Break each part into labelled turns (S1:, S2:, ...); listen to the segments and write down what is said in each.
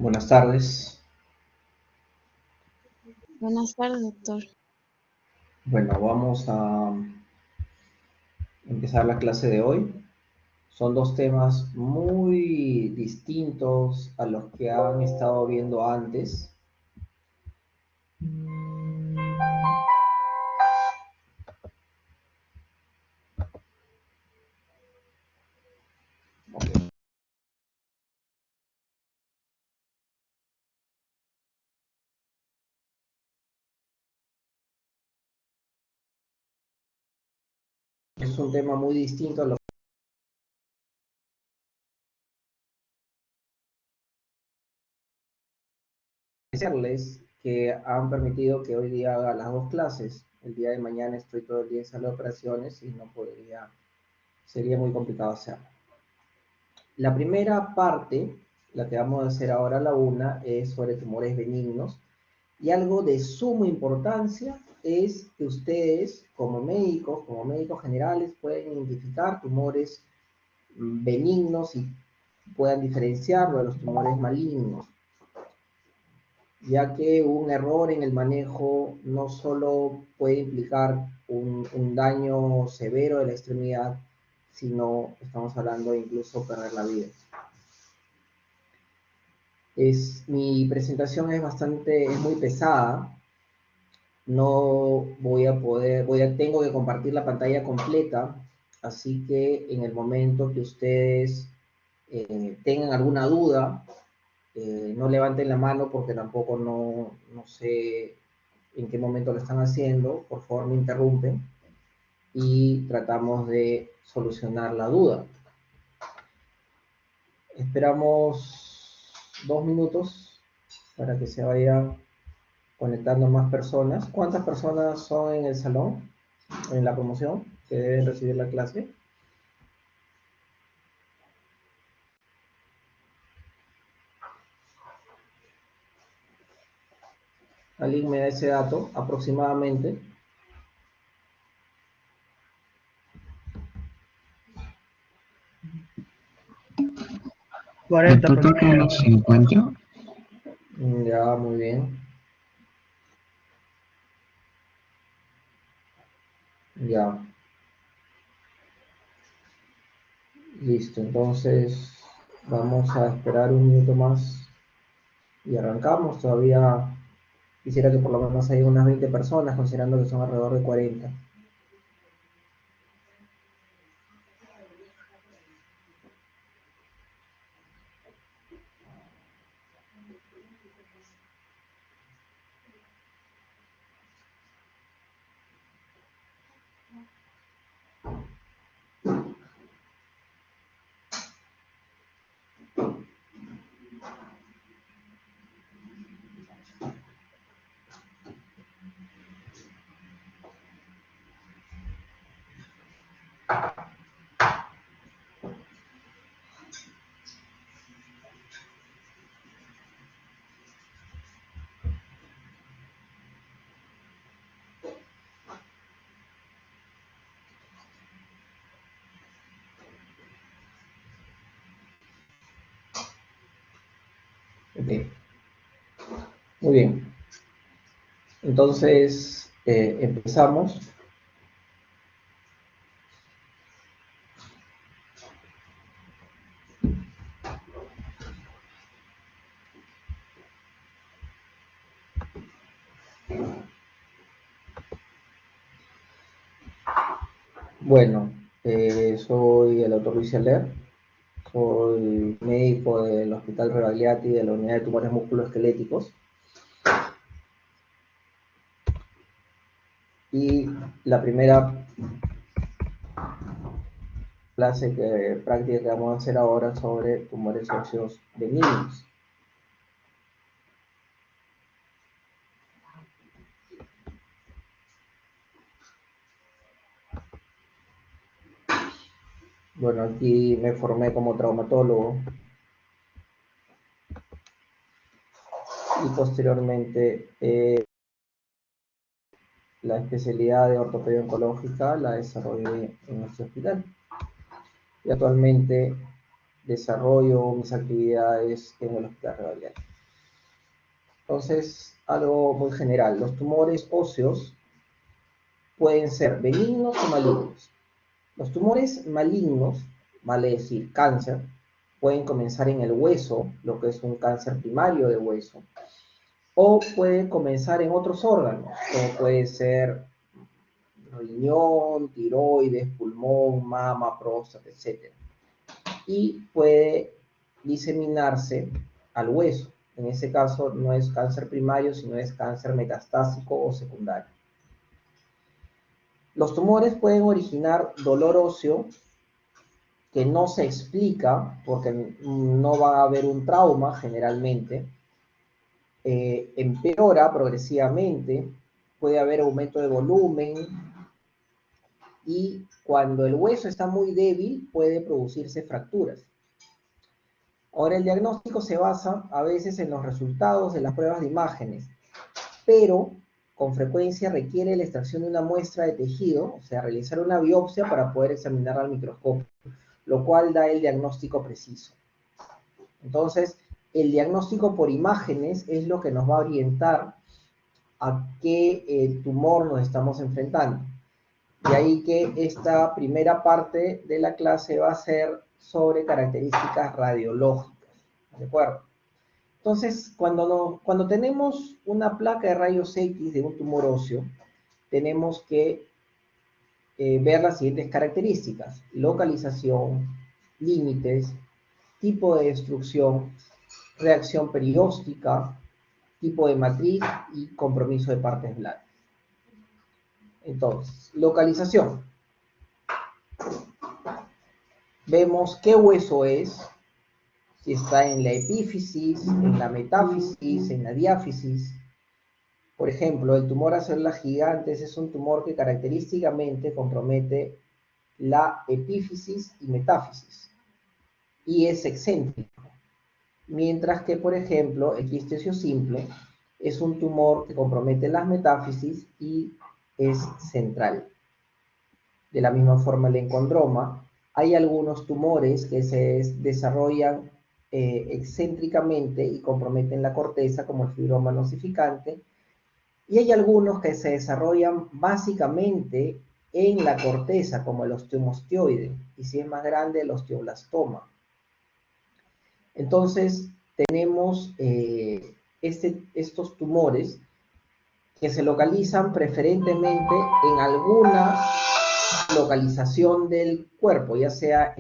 S1: Buenas tardes.
S2: Buenas tardes, doctor.
S1: Bueno, vamos a empezar la clase de hoy. Son dos temas muy distintos a los que han estado viendo antes. Ok. Es un tema muy distinto a lo que han permitido que hoy día haga las dos clases. El día de mañana estoy todo el día en sala de operaciones y no podría, sería muy complicado hacerlo. La primera parte, la que vamos a hacer ahora, la una, es sobre tumores benignos. Y algo de suma importancia es que ustedes, como médicos generales, pueden identificar tumores benignos y puedan diferenciarlo de los tumores malignos, ya que un error en el manejo no solo puede implicar un daño severo de la extremidad, sino estamos hablando de incluso perder la vida. Mi presentación es muy pesada. No voy a poder, tengo que compartir la pantalla completa, así que en el momento que ustedes tengan alguna duda, no levanten la mano porque tampoco no sé en qué momento lo están haciendo, por favor me interrumpen y tratamos de solucionar la duda. Esperamos 2 minutos para que se vayan conectando más personas. ¿Cuántas personas son en el salón, en la promoción, que deben recibir la clase? ¿Alguien me da ese dato aproximadamente?
S3: 40 unos 50.
S1: Ya, muy bien. Ya. Listo, entonces vamos a esperar 1 minuto más y arrancamos. Todavía quisiera que por lo menos haya unas 20 personas, considerando que son alrededor de 40. Ok, muy bien. Entonces, empezamos. Bueno, soy el doctor Luis Heller, soy médico del Hospital Rebagliati de la Unidad de Tumores Musculoesqueléticos. Y la primera práctica que vamos a hacer ahora sobre tumores óseos benignos. Bueno, aquí me formé como traumatólogo y posteriormente la especialidad de ortopedia oncológica la desarrollé en nuestro hospital. Y actualmente desarrollo mis actividades en el Hospital Rebagliati. Entonces, algo muy general. Los tumores óseos pueden ser benignos o malignos. Los tumores malignos, vale decir cáncer, pueden comenzar en el hueso, lo que es un cáncer primario de hueso, o pueden comenzar en otros órganos, como puede ser riñón, tiroides, pulmón, mama, próstata, etc. Y puede diseminarse al hueso. En ese caso no es cáncer primario, sino es cáncer metastásico o secundario. Los tumores pueden originar dolor óseo que no se explica porque no va a haber un trauma generalmente. Empeora progresivamente, puede haber aumento de volumen y cuando el hueso está muy débil puede producirse fracturas. Ahora, el diagnóstico se basa a veces en los resultados de las pruebas de imágenes, pero con frecuencia requiere la extracción de una muestra de tejido, o sea, realizar una biopsia para poder examinarla al microscopio, lo cual da el diagnóstico preciso. Entonces, el diagnóstico por imágenes es lo que nos va a orientar a qué tumor nos estamos enfrentando. De ahí que esta primera parte de la clase va a ser sobre características radiológicas, ¿de acuerdo? Entonces, cuando tenemos una placa de rayos X de un tumor óseo, tenemos que ver las siguientes características: localización, límites, tipo de destrucción, reacción perióstica, tipo de matriz y compromiso de partes blandas. Entonces, localización. Vemos qué hueso es, si está en la epífisis, en la metáfisis, en la diáfisis. Por ejemplo, el tumor a células gigantes es un tumor que característicamente compromete la epífisis y metáfisis y es excéntrico. Mientras que, por ejemplo, el quiste óseo simple es un tumor que compromete las metáfisis y es central. De la misma forma, el encondroma, hay algunos tumores que se desarrollan excéntricamente y comprometen la corteza, como el fibroma nosificante, y hay algunos que se desarrollan básicamente en la corteza, como el osteomostioide, y si es más grande, el osteoblastoma. Entonces, tenemos estos tumores que se localizan preferentemente en alguna localización del cuerpo, ya sea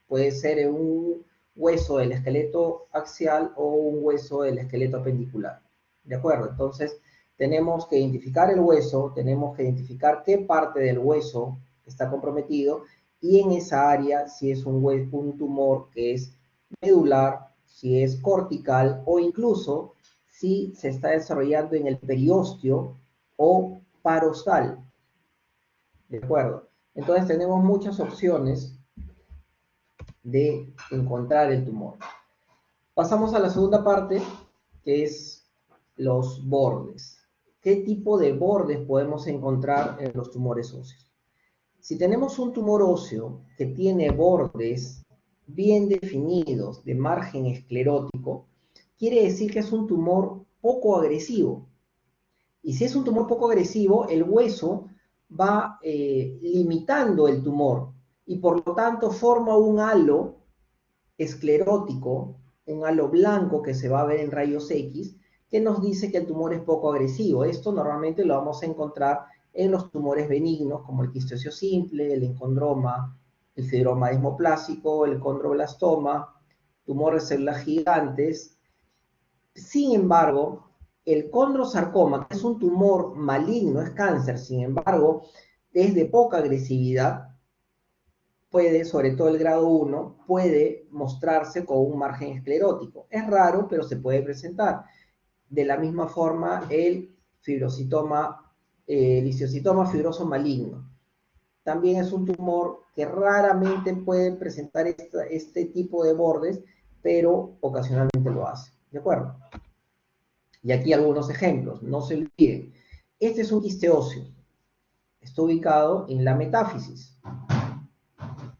S1: puede ser en un hueso del esqueleto axial o un hueso del esqueleto apendicular. ¿De acuerdo? Entonces, tenemos que identificar el hueso, tenemos que identificar qué parte del hueso está comprometido y en esa área si es un tumor que es medular, si es cortical o incluso si se está desarrollando en el periósteo o parostal. ¿De acuerdo? Entonces tenemos muchas opciones de encontrar el tumor. Pasamos a la segunda parte, que es los bordes. ¿Qué tipo de bordes podemos encontrar en los tumores óseos? Si tenemos un tumor óseo que tiene bordes bien definidos de margen esclerótico, quiere decir que es un tumor poco agresivo. Y si es un tumor poco agresivo, el hueso va limitando el tumor y por lo tanto forma un halo esclerótico, un halo blanco que se va a ver en rayos X, que nos dice que el tumor es poco agresivo. Esto normalmente lo vamos a encontrar en los tumores benignos, como el quiste óseo simple, el encondroma, el fibroma desmoplásico, el condroblastoma, tumores de células gigantes. Sin embargo, el condrosarcoma, que es un tumor maligno, es cáncer, sin embargo, es de poca agresividad, puede, sobre todo el grado 1, puede mostrarse con un margen esclerótico. Es raro, pero se puede presentar. De la misma forma, el fibrocitoma, lisiocitoma fibroso maligno. También es un tumor que raramente puede presentar este tipo de bordes, pero ocasionalmente lo hace. ¿De acuerdo? Y aquí algunos ejemplos, no se olviden. Este es un quiste óseo. Está ubicado en la metáfisis.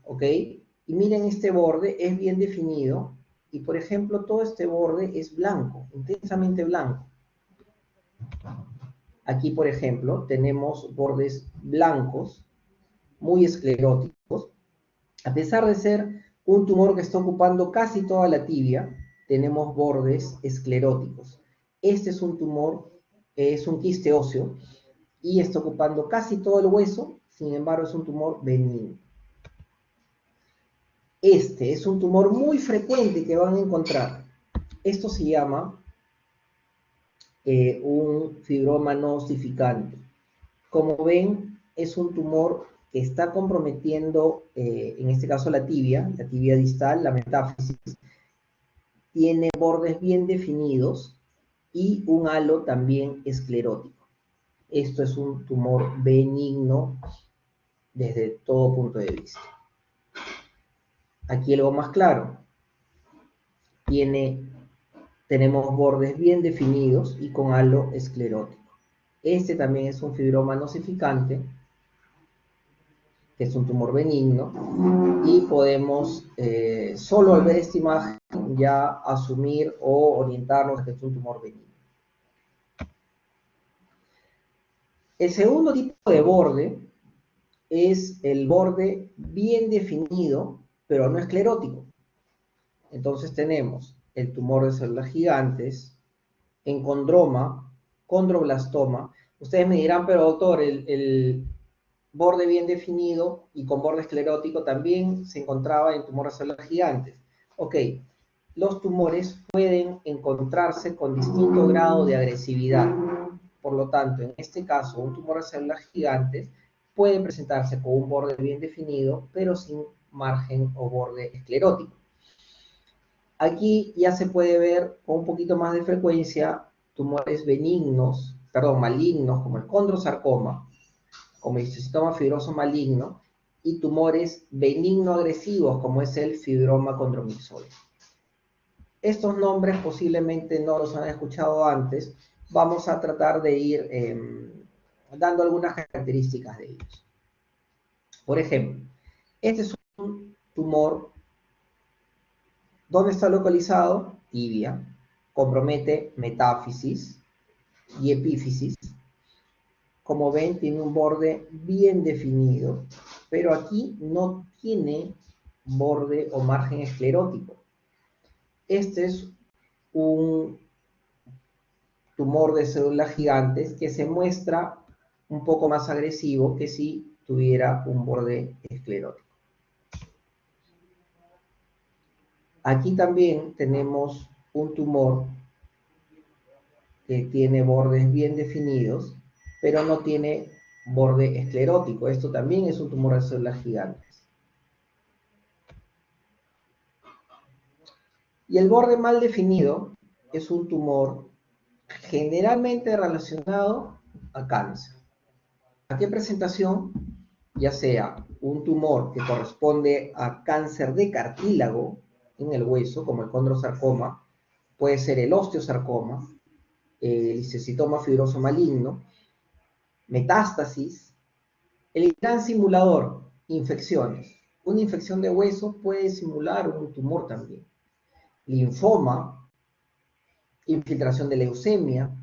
S1: ¿Ok? Y miren este borde, es bien definido Y por ejemplo, todo este borde es blanco, intensamente blanco. Aquí, por ejemplo, tenemos bordes blancos, muy escleróticos. A pesar de ser un tumor que está ocupando casi toda la tibia, tenemos bordes escleróticos. Este es un tumor, es un quiste óseo, y está ocupando casi todo el hueso, sin embargo es un tumor benigno. Este es un tumor muy frecuente que van a encontrar. Esto se llama un fibroma no osificante. Como ven, es un tumor que está comprometiendo, en este caso la tibia distal, la metáfisis. Tiene bordes bien definidos y un halo también esclerótico. Esto es un tumor benigno desde todo punto de vista. Aquí algo más claro. Tenemos bordes bien definidos y con halo esclerótico. Este también es un fibroma nosificante, que es un tumor benigno, y podemos, solo al ver esta imagen, ya asumir o orientarnos a que es un tumor benigno. El segundo tipo de borde es el borde bien definido, pero no esclerótico. Entonces tenemos el tumor de células gigantes, encondroma, condroblastoma. Ustedes me dirán, pero doctor, el borde bien definido y con borde esclerótico también se encontraba en tumores de células gigantes. Ok, los tumores pueden encontrarse con distinto grado de agresividad. Por lo tanto, en este caso, un tumor de células gigantes puede presentarse con un borde bien definido, pero sin margen o borde esclerótico. Aquí ya se puede ver con un poquito más de frecuencia tumores malignos, como el condrosarcoma, como el histocitoma fibroso maligno, y tumores benigno-agresivos, como es el fibroma condromixoide. Estos nombres posiblemente no los han escuchado antes. Vamos a tratar de ir dando algunas características de ellos. Por ejemplo, este es un tumor. ¿Dónde está localizado? Tibia. Compromete metáfisis y epífisis. Como ven, tiene un borde bien definido, pero aquí no tiene borde o margen esclerótico. Este es un tumor de células gigantes que se muestra un poco más agresivo que si tuviera un borde esclerótico. Aquí también tenemos un tumor que tiene bordes bien definidos, pero no tiene borde esclerótico. Esto también es un tumor de células gigantes. Y el borde mal definido es un tumor generalmente relacionado a cáncer. ¿A qué presentación? Ya sea un tumor que corresponde a cáncer de cartílago en el hueso, como el condrosarcoma, puede ser el osteosarcoma, el histocitoma fibroso maligno, metástasis, el gran simulador, infecciones. Una infección de hueso puede simular un tumor también. Linfoma, infiltración de leucemia.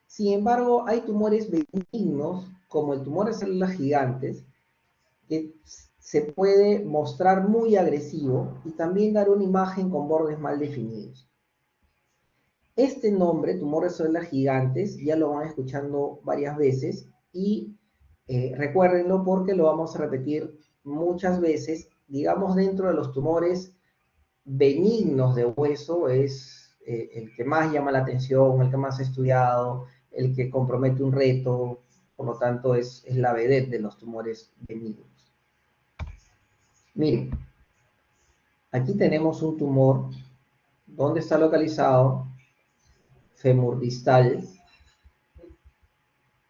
S1: Sin embargo, hay tumores benignos, como el tumor de células gigantes, que se puede mostrar muy agresivo y también dar una imagen con bordes mal definidos. Este nombre, tumor de células gigantes, ya lo van escuchando varias veces y recuérdenlo porque lo vamos a repetir muchas veces. Digamos, dentro de los tumores benignos de hueso es el que más llama la atención, el que más ha estudiado, el que compromete un reto, por lo tanto es la vedette de los tumores benignos. Miren, aquí tenemos un tumor. ¿Dónde está localizado? Fémur distal.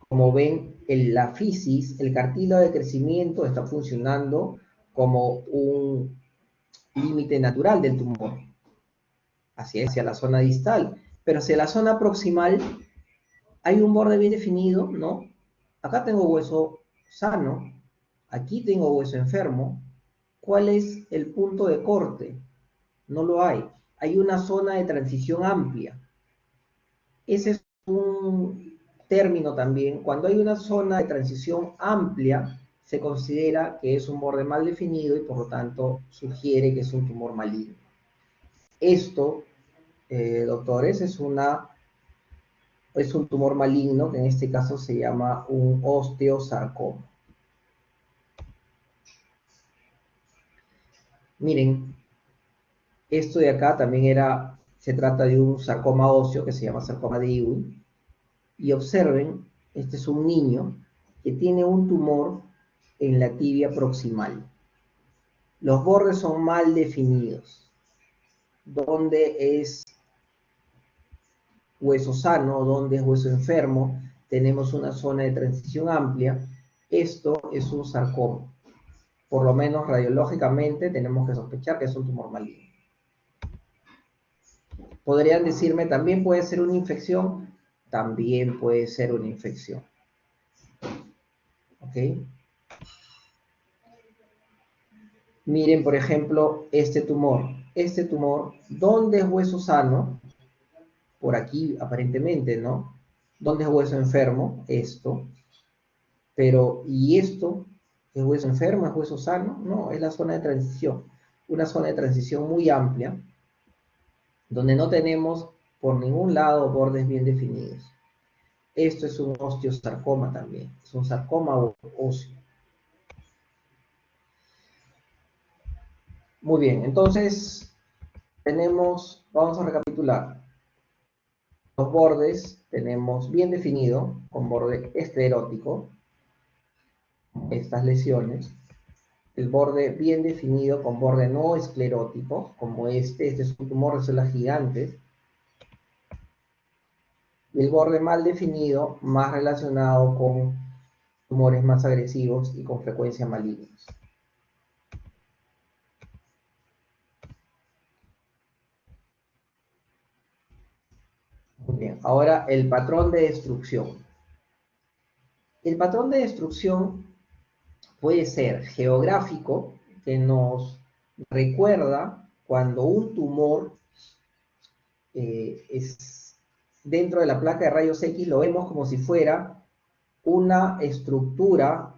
S1: Como ven, la fisis, el cartílago de crecimiento, está funcionando como un límite natural del tumor, hacia la zona distal. Pero hacia la zona proximal hay un borde bien definido, ¿no? Acá tengo hueso sano, aquí tengo hueso enfermo. ¿Cuál es el punto de corte? No lo hay. hay una zona de transición amplia. Ese es un término también. Cuando hay una zona de transición amplia, se considera que es un borde mal definido y por lo tanto sugiere que es un tumor maligno. Esto, doctores, es un tumor maligno que en este caso se llama un osteosarcoma. Miren, esto de acá también se trata de un sarcoma óseo que se llama sarcoma de Ewing. Y observen, este es un niño que tiene un tumor en la tibia proximal. Los bordes son mal definidos. Donde es hueso sano, donde es hueso enfermo, tenemos una zona de transición amplia. Esto es un sarcoma. Por lo menos radiológicamente tenemos que sospechar que es un tumor maligno. Podrían decirme, ¿también puede ser una infección? También puede ser una infección. ¿Ok? Miren, por ejemplo, este tumor. Este tumor, ¿dónde es hueso sano? Por aquí, aparentemente, ¿no? ¿Dónde es hueso enfermo? Esto. Pero, ¿y esto? ¿Es hueso enfermo? ¿Es hueso sano? No, es la zona de transición. Una zona de transición muy amplia, donde no tenemos por ningún lado bordes bien definidos. Esto es un osteosarcoma también. Es un sarcoma óseo. Muy bien, entonces vamos a recapitular. Los bordes tenemos bien definido, con borde esclerótico, estas lesiones. El borde bien definido con borde no esclerótico, como este es un tumor de células gigantes. Y el borde mal definido, más relacionado con tumores más agresivos y con frecuencia malignos. Muy bien, ahora el patrón de destrucción. El patrón de destrucción puede ser geográfico, que nos recuerda cuando un tumor es dentro de la placa de rayos X, lo vemos como si fuera una estructura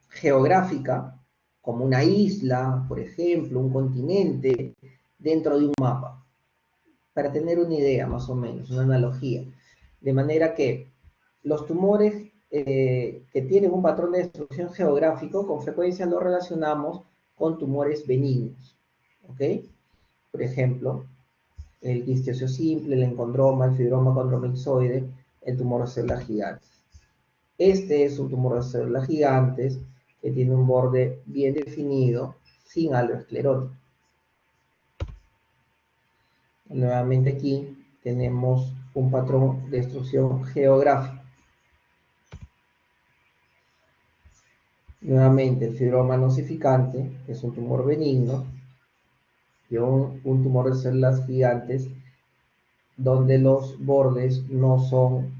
S1: geográfica, como una isla, por ejemplo, un continente, dentro de un mapa, para tener una idea más o menos, una analogía. De manera que los tumores que tienen un patrón de destrucción geográfico, con frecuencia lo relacionamos con tumores benignos. ¿Ok? Por ejemplo, el quiste simple, el encondroma, el fibroma condromixoide, el tumor de células gigantes. Este es un tumor de células gigantes que tiene un borde bien definido, sin halo esclerótico. Nuevamente aquí tenemos un patrón de destrucción geográfico. Nuevamente el fibroma nocificante, que es un tumor benigno, y un tumor de células gigantes donde los bordes no son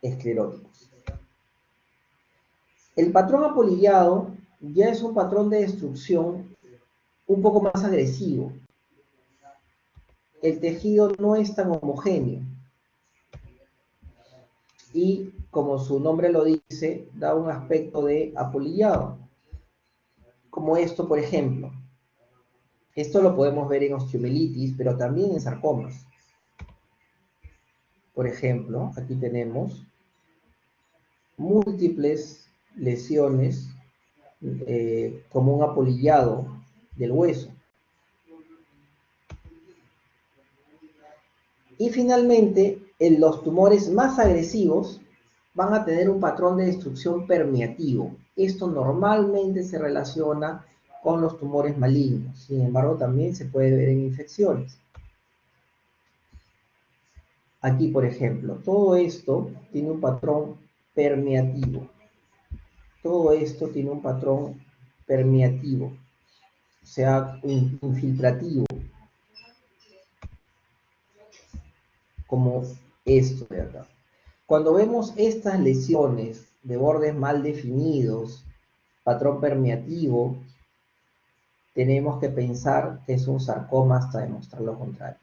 S1: escleróticos. El patrón apolillado ya es un patrón de destrucción un poco más agresivo. El tejido no es tan homogéneo y, como su nombre lo dice, da un aspecto de apolillado, como esto, por ejemplo. Esto lo podemos ver en osteomielitis, pero también en sarcomas. Por ejemplo, aquí tenemos múltiples lesiones como un apolillado del hueso. Y finalmente, los tumores más agresivos van a tener un patrón de destrucción permeativo. Esto normalmente se relaciona con los tumores malignos. Sin embargo, también se puede ver en infecciones. Aquí, por ejemplo, todo esto tiene un patrón permeativo. Todo esto tiene un patrón permeativo, o sea, infiltrativo, como esto de acá. Cuando vemos estas lesiones de bordes mal definidos, patrón permeativo, tenemos que pensar que es un sarcoma hasta demostrar lo contrario.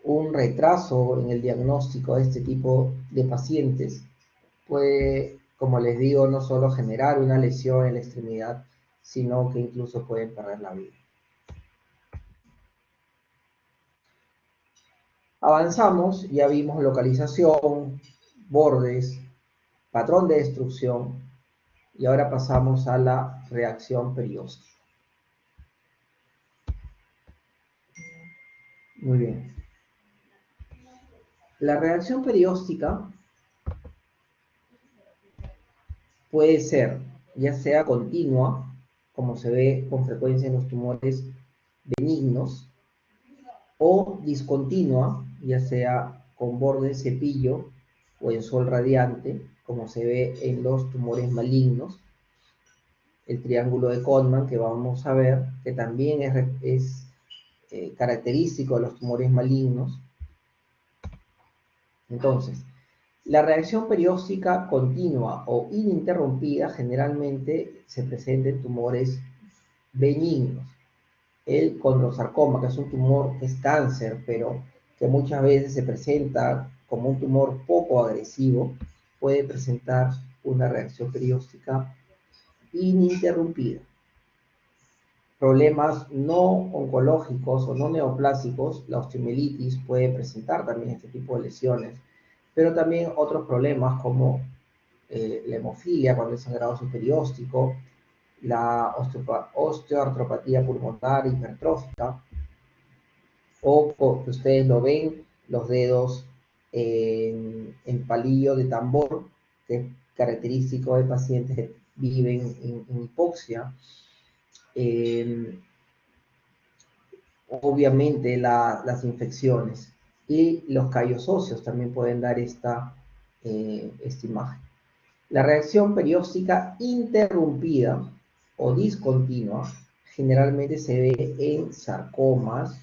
S1: Un retraso en el diagnóstico de este tipo de pacientes puede, como les digo, no solo generar una lesión en la extremidad, sino que incluso pueden perder la vida. Avanzamos, ya vimos localización, bordes, patrón de destrucción, y ahora pasamos a la reacción perióstica. Muy bien. La reacción perióstica puede ser ya sea continua, como se ve con frecuencia en los tumores benignos, o discontinua, ya sea con borde cepillo o en sol radiante, como se ve en los tumores malignos, el triángulo de Kohlmann que vamos a ver, que también es característico de los tumores malignos. Entonces, la reacción perióstica continua o ininterrumpida generalmente se presenta en tumores benignos. El condrosarcoma, que es un tumor que es cáncer, pero que muchas veces se presenta como un tumor poco agresivo, puede presentar una reacción perióstica ininterrumpida. Problemas no oncológicos o no neoplásicos, la osteomielitis puede presentar también este tipo de lesiones, pero también otros problemas como la hemofilia cuando el sangrado subperióstico, la osteoartropatía pulmonar hipertrófica, o que ustedes lo ven, los dedos en palillo de tambor, que es característico de pacientes que viven en hipoxia. Obviamente las infecciones y los callos óseos también pueden dar esta imagen. La reacción perióstica interrumpida o discontinua generalmente se ve en sarcomas,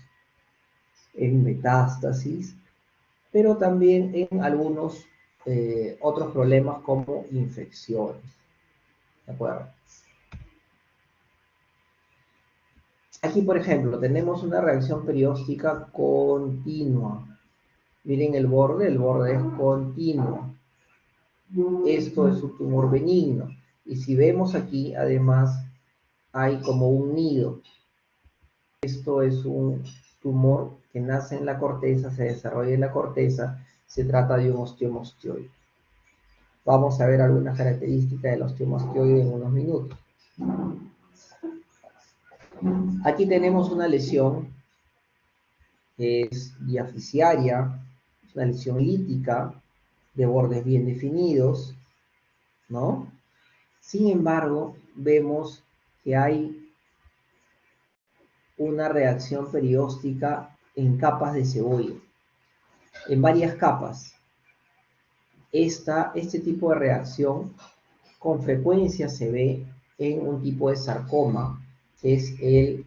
S1: en metástasis, pero también en algunos otros problemas como infecciones. ¿De acuerdo? Aquí, por ejemplo, tenemos una reacción perióstica continua. Miren el borde es continuo. Esto es un tumor benigno. Y si vemos aquí, además, hay como un nido. Esto es un tumor que nace en la corteza, se desarrolla en la corteza. Se trata de un osteomostioide. Vamos a ver algunas características del osteomostioide en unos minutos. Aquí tenemos una lesión que es diaficiaria, es una lesión lítica, de bordes bien definidos, ¿no? Sin embargo, vemos que hay una reacción perióstica en capas de cebolla, en varias capas. Este tipo de reacción con frecuencia se ve en un tipo de sarcoma, que es el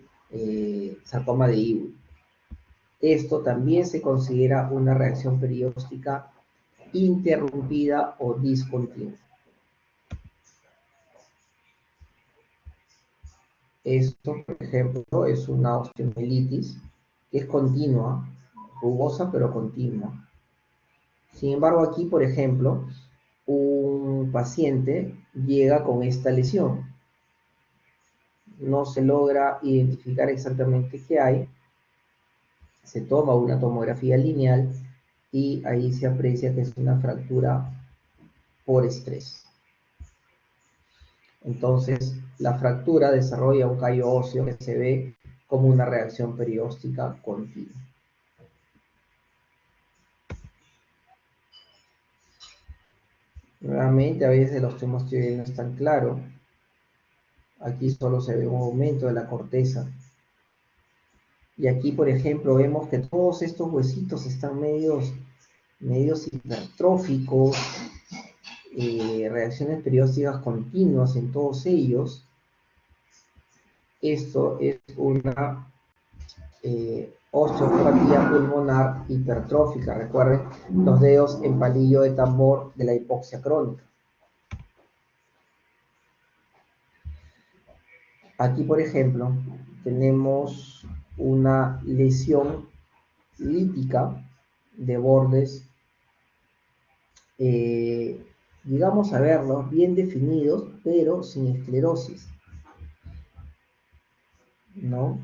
S1: sarcoma de Ewing. Esto también se considera una reacción perióstica interrumpida o discontinua. Esto, por ejemplo, es una osteomielitis que es continua, rugosa pero continua. Sin embargo, aquí, por ejemplo, un paciente llega con esta lesión. No se logra identificar exactamente qué hay. Se toma una tomografía lineal y ahí se aprecia que es una fractura por estrés. Entonces, la fractura desarrolla un callo óseo que se ve como una reacción perióstica continua. Nuevamente, a veces los osteomostioide no están claros. Aquí solo se ve un aumento de la corteza. Y aquí, por ejemplo, vemos que todos estos huesitos están medios hipertróficos, reacciones periósticas continuas en todos ellos. Esto es una osteopatía pulmonar hipertrófica. Recuerden los dedos en palillo de tambor de la hipoxia crónica. Aquí, por ejemplo, tenemos una lesión lítica de bordes, digamos a verlos, bien definidos, pero sin esclerosis, ¿no?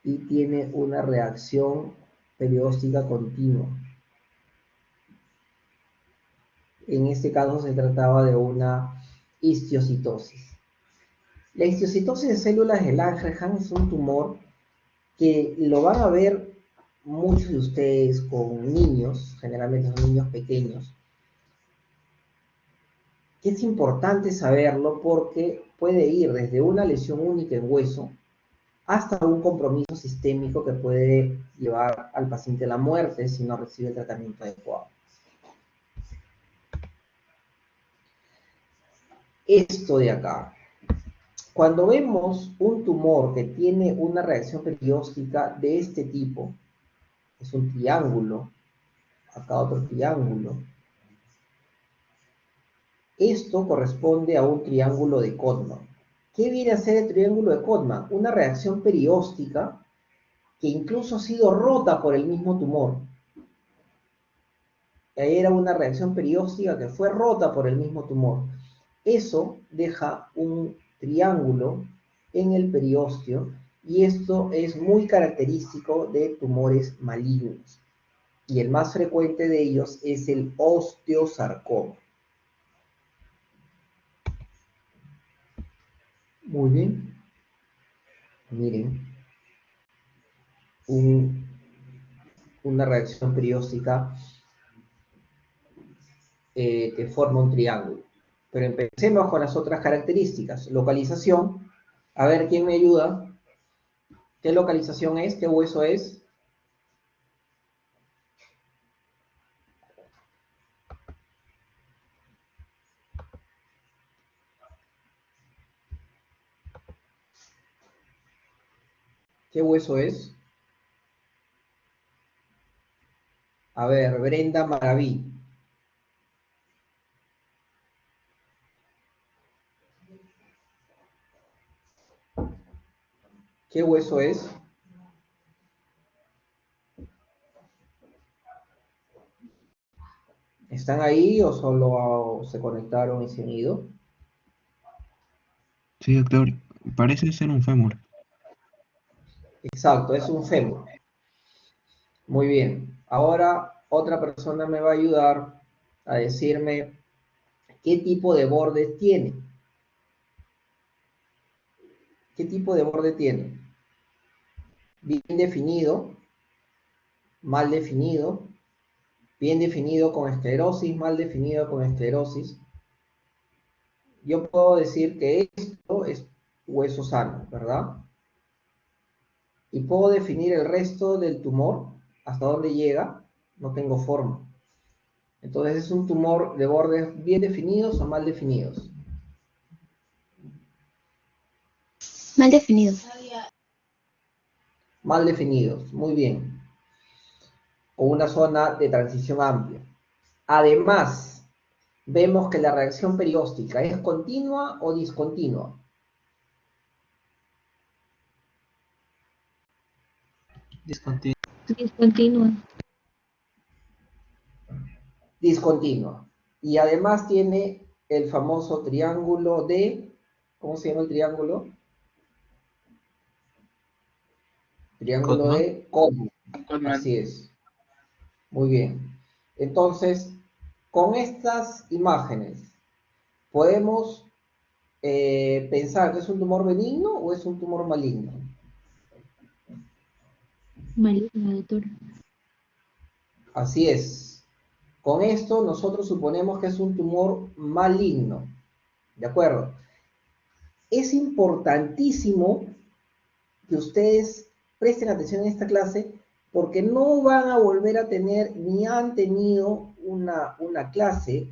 S1: Y tiene una reacción perióstica continua. En este caso se trataba de una histiocytosis. La histiocytosis de células de Langerhans es un tumor que lo van a ver muchos de ustedes con niños, generalmente son niños pequeños, que es importante saberlo porque puede ir desde una lesión única en hueso hasta un compromiso sistémico que puede llevar al paciente a la muerte si no recibe el tratamiento adecuado. Esto de acá. Cuando vemos un tumor que tiene una reacción perióstica de este tipo, es un triángulo, acá otro triángulo, esto corresponde a un triángulo de Codman. ¿Qué viene a ser el triángulo de Codman? Una reacción perióstica que incluso ha sido rota por el mismo tumor. Era una reacción perióstica que fue rota por el mismo tumor. Eso deja un triángulo en el periósteo y esto es muy característico de tumores malignos. Y el más frecuente de ellos es el osteosarcoma. Muy bien. Miren, una reacción perióstica que forma un triángulo. Pero empecemos con las otras características. Localización. A ver, ¿quién me ayuda? ¿Qué localización es? ¿Qué hueso es? ¿Qué hueso es? A ver, Brenda Maraví. ¿Qué hueso es? ¿Están ahí o solo se conectaron y se han ido?
S3: Sí, doctor. Parece ser un fémur.
S1: Exacto, es un fémur. Muy bien. Ahora otra persona me va a ayudar a decirme qué tipo de borde tiene. ¿Qué tipo de borde tiene? Bien definido, mal definido, bien definido con esclerosis, mal definido con esclerosis. Yo puedo decir que esto es hueso sano, ¿verdad? Y puedo definir el resto del tumor, hasta dónde llega, no tengo forma. Entonces es un tumor de bordes bien definidos o mal definidos.
S2: Mal definido.
S1: Mal definidos, muy bien. O una zona de transición amplia. Además, vemos que la reacción perióstica es continua o discontinua.
S3: Discontinuo.
S2: Discontinua.
S1: Discontinua. Y además tiene el famoso triángulo de, ¿cómo se llama el triángulo? Triángulo
S3: Codman.
S1: de Codman.
S4: Goldman.
S1: Así es. Muy bien. Entonces, con estas imágenes, podemos pensar que es un tumor benigno o es un tumor maligno.
S2: Maligna, doctor.
S1: Así es. Con esto nosotros suponemos que es un tumor maligno. ¿De acuerdo? Es importantísimo que ustedes presten atención en esta clase porque no van a volver a tener ni han tenido una clase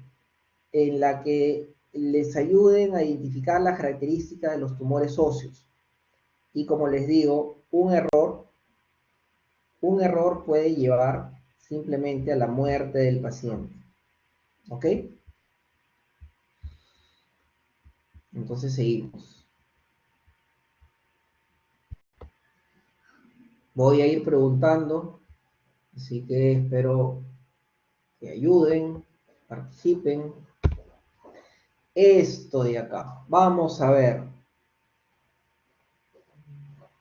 S1: en la que les ayuden a identificar las características de los tumores óseos. Y como les digo, un error puede llevar simplemente a la muerte del paciente. ¿Ok? Entonces seguimos. Voy a ir preguntando, así que espero que ayuden, participen. Esto de acá, vamos a ver.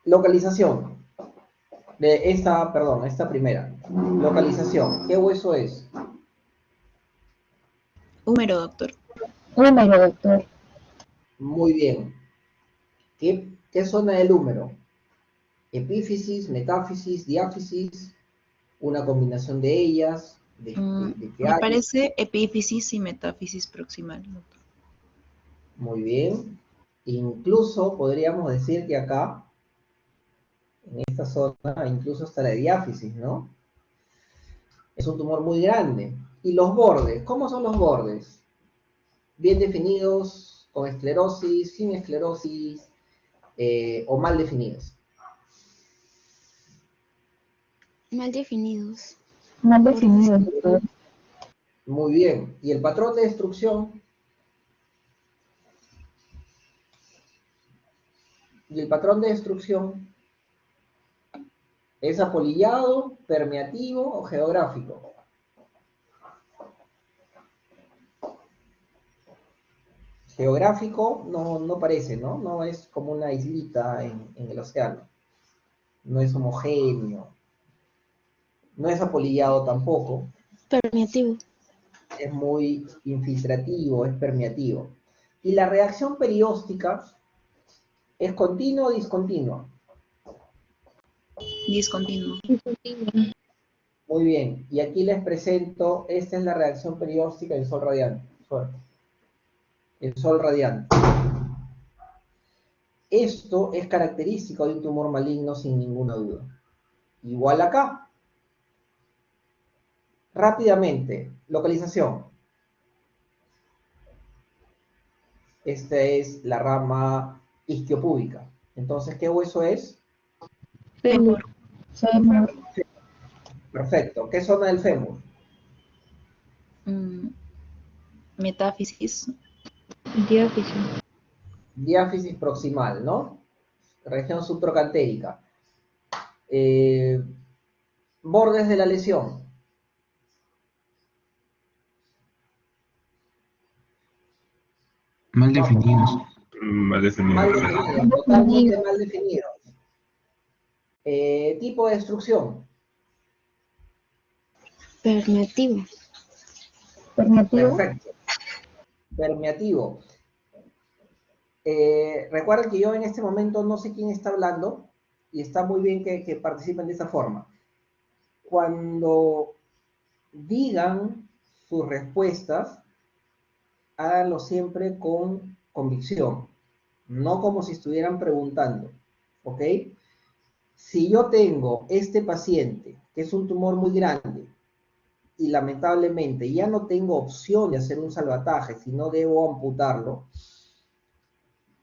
S1: Localización de esta, perdón, esta primera. Localización, ¿qué hueso es?
S4: Húmero, doctor.
S2: Húmero, doctor.
S1: Muy bien. ¿Qué zona del húmero? Epífisis, metáfisis, diáfisis, una combinación de ellas, de qué
S4: Me
S1: área.
S4: parece epífisis y metáfisis proximal, doctor.
S1: Muy bien. Incluso podríamos decir que acá, en esta zona, incluso hasta la diáfisis, ¿no? Es un tumor muy grande. ¿Y los bordes? ¿Cómo son los bordes? Bien definidos, con esclerosis, sin esclerosis, o mal definidos.
S2: Mal definidos.
S5: Mal
S2: Bordes.
S5: definido, doctor.
S1: Muy bien. ¿Y el patrón de destrucción? ¿Y el patrón de destrucción es apolillado, permeativo o geográfico? Geográfico no parece, ¿no? No es como una islita en el océano. No es homogéneo. No es apolillado tampoco.
S2: Permeativo.
S1: Es muy infiltrativo, es permeativo. Y la reacción perióstica es continua o discontinua.
S4: Discontinuo.
S2: Discontinuo.
S1: Muy bien. Y aquí les presento, esta es la reacción perióstica del sol radiante. El sol radiante. Esto es característico de un tumor maligno sin ninguna duda. Igual acá. Rápidamente, localización. Esta es la rama isquiopúbica. Entonces, ¿qué hueso es?
S2: Fémur.
S5: Fémur.
S1: Perfecto. ¿Qué zona del fémur?
S4: Metáfisis.
S2: Diáfisis.
S1: Diáfisis proximal, ¿no? Región subtrocantérica. Bordes de la lesión.
S3: Mal definidos.
S6: Mal definido.
S1: Mal definidos, totalmente mal definidos. Tipo de destrucción.
S2: Permeativo.
S5: Permeativo.
S1: Perfecto. Permeativo. Recuerden que yo en este momento no sé quién está hablando y está muy bien que participen de esa forma. Cuando digan sus respuestas, háganlo siempre con convicción, no como si estuvieran preguntando, ¿ok? Si yo tengo este paciente, que es un tumor muy grande, y lamentablemente ya no tengo opción de hacer un salvataje, si no debo amputarlo,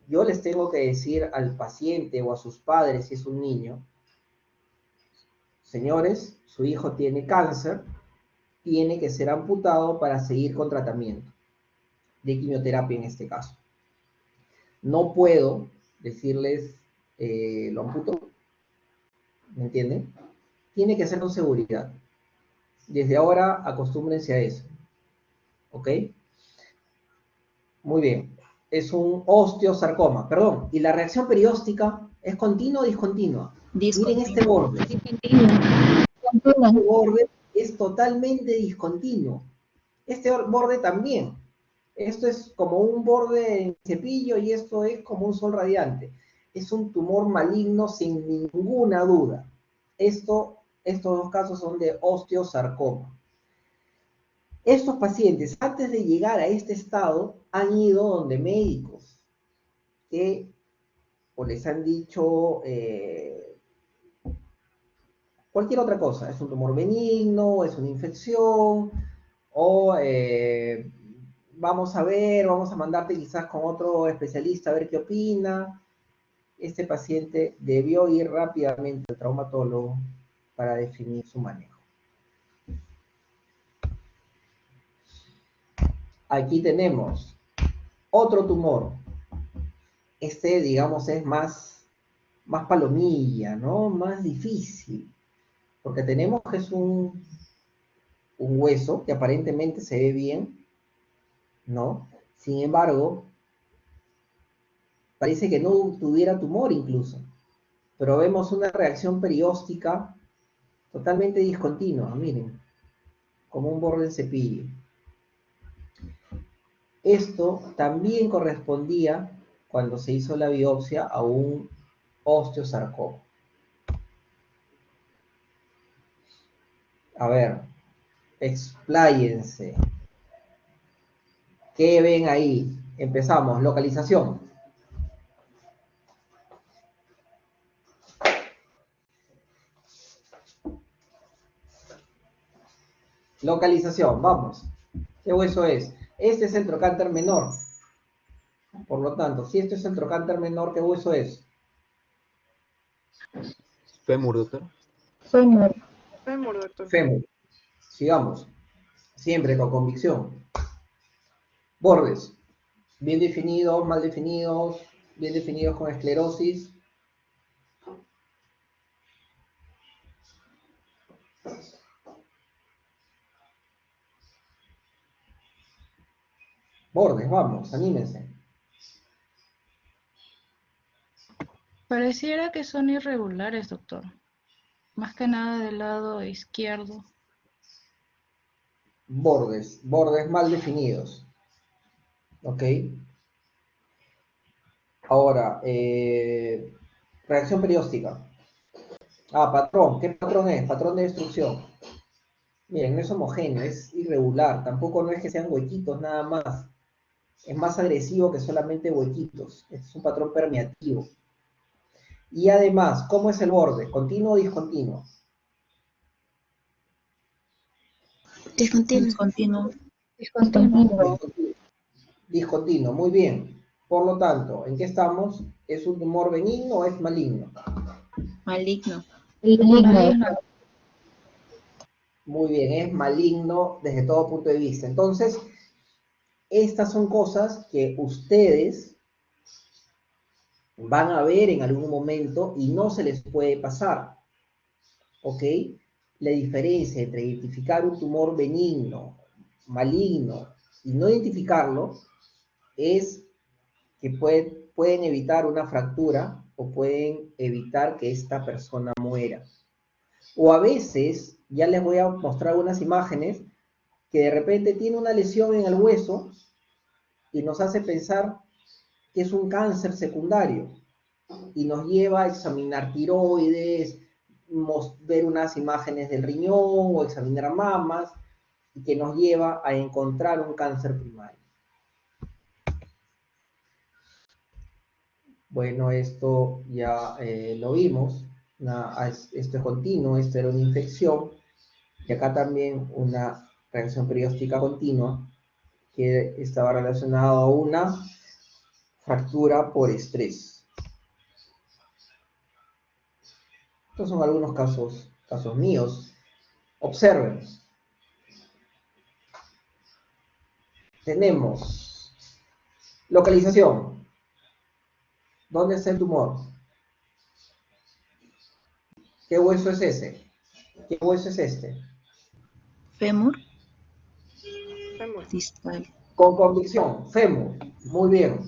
S1: yo les tengo que decir al paciente o a sus padres, si es un niño, señores, su hijo tiene cáncer, tiene que ser amputado para seguir con tratamiento, de quimioterapia en este caso. No puedo decirles, lo amputo, ¿me entienden? Tiene que ser con seguridad. Desde ahora acostúmbrense a eso, ¿ok? Muy bien. Es un osteosarcoma, perdón. ¿Y la reacción perióstica es continua o discontinua? Miren este
S4: Discontinuo.
S1: borde.
S2: Discontinuo.
S1: Este borde es totalmente discontinuo. Este borde también. Esto es como un borde en cepillo y esto es como un sol radiante. Es un tumor maligno sin ninguna duda. Estos dos casos son de osteosarcoma. Estos pacientes, antes de llegar a este estado, han ido donde médicos que o les han dicho cualquier otra cosa. Es un tumor benigno, es una infección, o vamos a ver, vamos a mandarte quizás con otro especialista a ver qué opina. Este paciente debió ir rápidamente al traumatólogo para definir su manejo. Aquí tenemos otro tumor. Este, digamos, es más más palomilla, ¿no? Más difícil. Porque tenemos que es un hueso que aparentemente se ve bien, ¿no? Sin embargo, parece que no tuviera tumor incluso. Pero vemos una reacción perióstica totalmente discontinua, miren, como un borde de cepillo. Esto también correspondía, cuando se hizo la biopsia, a un osteosarcoma. A ver, expláyense. ¿Qué ven ahí? Empezamos, localización. Localización, vamos. ¿Qué hueso es? Este es el trocánter menor. Por lo tanto, si este es el trocánter menor, ¿qué hueso es?
S6: Fémur, doctor.
S5: Fémur.
S7: Fémur, doctor.
S1: Fémur. Sigamos. Siempre con convicción. Bordes. Bien definidos, mal definidos, bien definidos con esclerosis. Bordes, vamos, anímense.
S8: Pareciera que son irregulares, doctor. Más que nada del lado izquierdo.
S1: Bordes, bordes mal definidos. ¿Ok? Ahora, reacción perióstica. Ah, patrón. ¿Qué patrón es? Patrón de destrucción. Miren, no es homogéneo, es irregular. Tampoco no es que sean huequitos nada más. Es más agresivo que solamente huequitos. Es un patrón permeativo. Y además, ¿cómo es el borde? ¿Continuo o discontinuo?
S2: Discontinuo.
S4: Discontinuo.
S5: Discontinuo.
S1: Discontinuo, muy bien. Por lo tanto, ¿en qué estamos? ¿Es un tumor benigno o es maligno?
S4: Maligno.
S5: Maligno.
S1: Muy bien, es maligno desde todo punto de vista. Entonces, estas son cosas que ustedes van a ver en algún momento y no se les puede pasar. ¿Ok? La diferencia entre identificar un tumor benigno, maligno y no identificarlo es que pueden evitar una fractura o pueden evitar que esta persona muera. O a veces, ya les voy a mostrar unas imágenes, que de repente tiene una lesión en el hueso y nos hace pensar que es un cáncer secundario y nos lleva a examinar tiroides, ver unas imágenes del riñón o examinar mamas y que nos lleva a encontrar un cáncer primario. Bueno, esto ya lo vimos, esto es continuo, esto era una infección, y acá también una reacción perióstica continua que estaba relacionada a una fractura por estrés. Estos son algunos casos míos. Observen. Tenemos localización. ¿Dónde está el tumor? ¿Qué hueso es ese? ¿Qué hueso es este?
S4: Fémur.
S7: Fémur.
S4: Distal.
S1: Con convicción, fémur. Muy bien.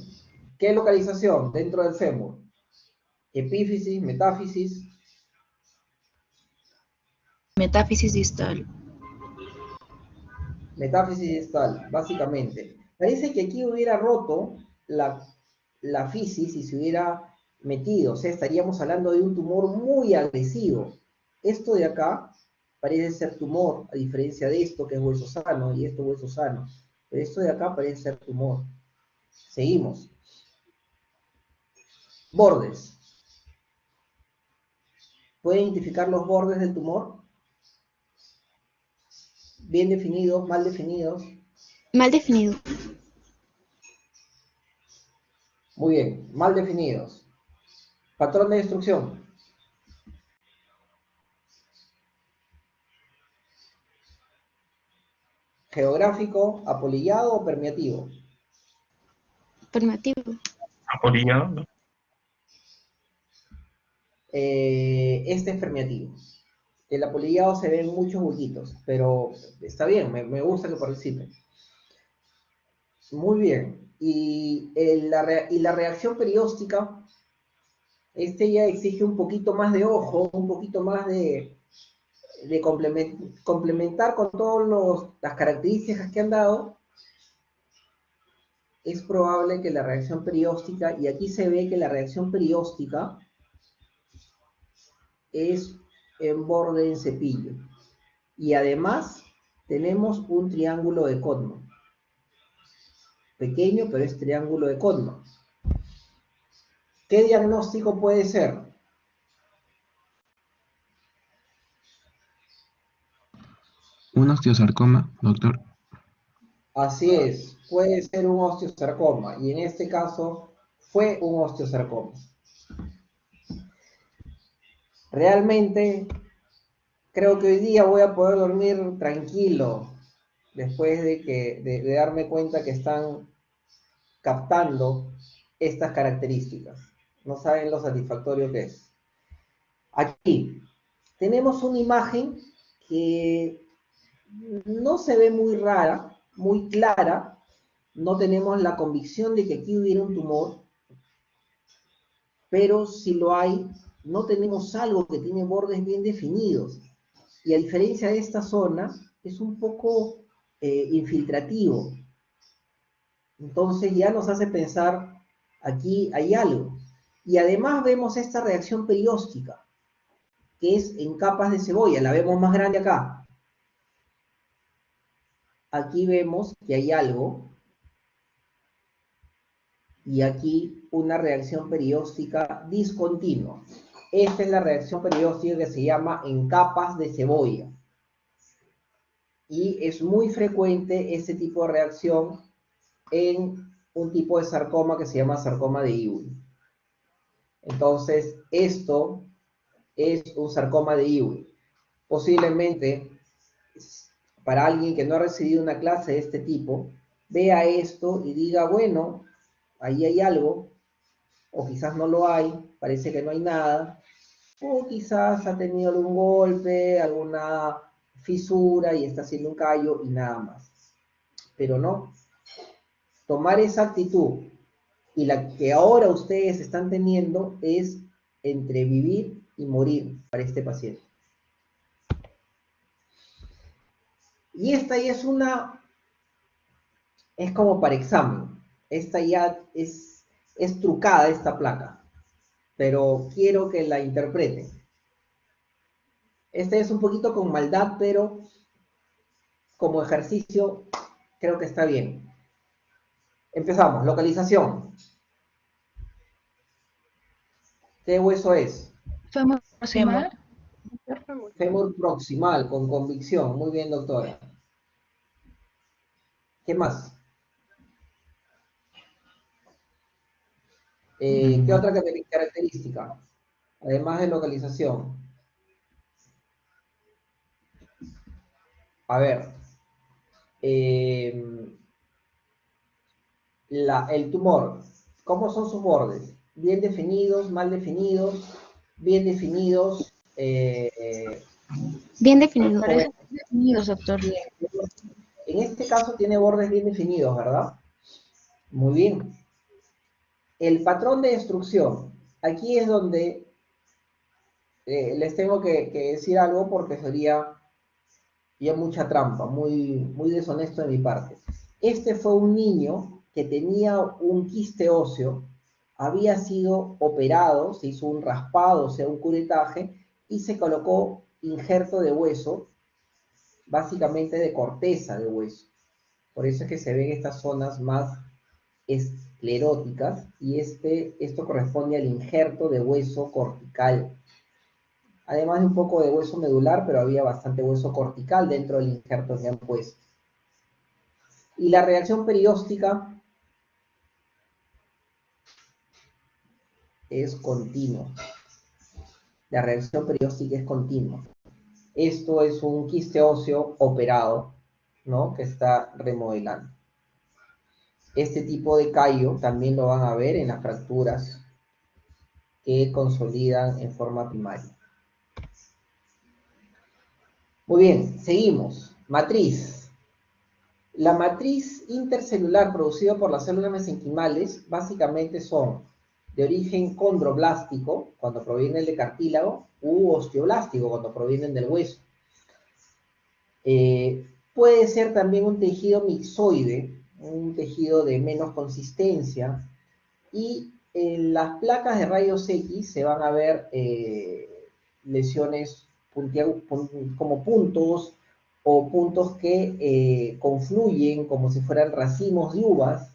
S1: ¿Qué localización dentro del fémur? Epífisis, metáfisis.
S4: Metáfisis distal.
S1: Metáfisis distal, básicamente. Parece que aquí hubiera roto la fisis y se hubiera metido. O sea, estaríamos hablando de un tumor muy agresivo. Esto de acá parece ser tumor, a diferencia de esto que es hueso sano y esto hueso sano. Pero esto de acá parece ser tumor. Seguimos. Bordes. ¿Pueden identificar los bordes del tumor? Bien definidos, mal definidos.
S2: Mal definido.
S1: Muy bien, mal definidos. Patrón de destrucción. Geográfico, apolillado o permeativo.
S2: Permitivo.
S3: Apolillado, ¿no?
S1: este es fermiativo. El apolillado se ven muchos huequitos, pero está bien, me gusta que participen. Muy bien. Y la reacción perióstica, ya exige un poquito más de ojo, un poquito más de complementar con todas las características que han dado. Es probable que la reacción perióstica, y aquí se ve que la reacción perióstica es en borde en cepillo. Y además tenemos un triángulo de Codman. Pequeño, pero es triángulo de Codman. ¿Qué diagnóstico puede ser?
S3: Un osteosarcoma, doctor.
S1: Así es, puede ser un osteosarcoma, y en este caso fue un osteosarcoma. Realmente creo que hoy día voy a poder dormir tranquilo después de darme cuenta que están captando estas características. No saben lo satisfactorio que es. Aquí tenemos una imagen que no se ve muy rara, muy clara. No tenemos la convicción de que aquí hubiera un tumor, pero si lo hay, no tenemos algo que tiene bordes bien definidos. Y a diferencia de esta zona, es un poco infiltrativo. Entonces ya nos hace pensar, aquí hay algo. Y además vemos esta reacción perióstica, que es en capas de cebolla. La vemos más grande acá. Aquí vemos que hay algo. Y aquí una reacción perióstica discontinua. Esta es la reacción perióstica que se llama en capas de cebolla. Y es muy frecuente este tipo de reacción en un tipo de sarcoma que se llama sarcoma de Ewing. Entonces, esto es un sarcoma de Ewing. Posiblemente, para alguien que no ha recibido una clase de este tipo, vea esto y diga, bueno, ahí hay algo, o quizás no lo hay, parece que no hay nada, o quizás ha tenido algún golpe, alguna fisura y está haciendo un callo y nada más. Pero no, tomar esa actitud y la que ahora ustedes están teniendo es entre vivir y morir para este paciente. Y esta ya es como para examen. Esta ya es trucada esta placa, pero quiero que la interpreten. Este es un poquito con maldad, pero como ejercicio creo que está bien. Empezamos, localización. ¿Qué hueso es?
S8: Fémur proximal.
S7: Fémur.
S1: Fémur proximal, con convicción. Muy bien, doctora. ¿Qué más? ¿Qué otra característica? Además de localización. A ver. El tumor. ¿Cómo son sus bordes? ¿Bien definidos, mal definidos? ¿Bien definidos?
S2: Bien definido.
S8: Parecen definidos, doctor.
S1: En este caso tiene bordes bien definidos, ¿verdad? Muy bien. El patrón de destrucción. Aquí es donde les tengo que decir algo porque sería ya mucha trampa, muy deshonesto de mi parte. Este fue un niño que tenía un quiste óseo, había sido operado, se hizo un raspado, o sea, un curetaje, y se colocó injerto de hueso, básicamente de corteza de hueso. Por eso es que se ven estas zonas más escleróticas, y esto corresponde al injerto de hueso cortical. Además de un poco de hueso medular, pero había bastante hueso cortical dentro del injerto que han puesto. Y la reacción perióstica es continua. La reacción perióstica es continua. Esto es un quiste óseo operado, ¿no? Que está remodelando. Este tipo de callo también lo van a ver en las fracturas que consolidan en forma primaria. Muy bien, seguimos. Matriz. La matriz intercelular producida por las células mesenquimales básicamente son de origen condroblástico, cuando provienen del cartílago, u osteoblástico, cuando provienen del hueso. Puede ser también un tejido mixoide, un tejido de menos consistencia, y en las placas de rayos X se van a ver lesiones como puntos o puntos que confluyen como si fueran racimos de uvas,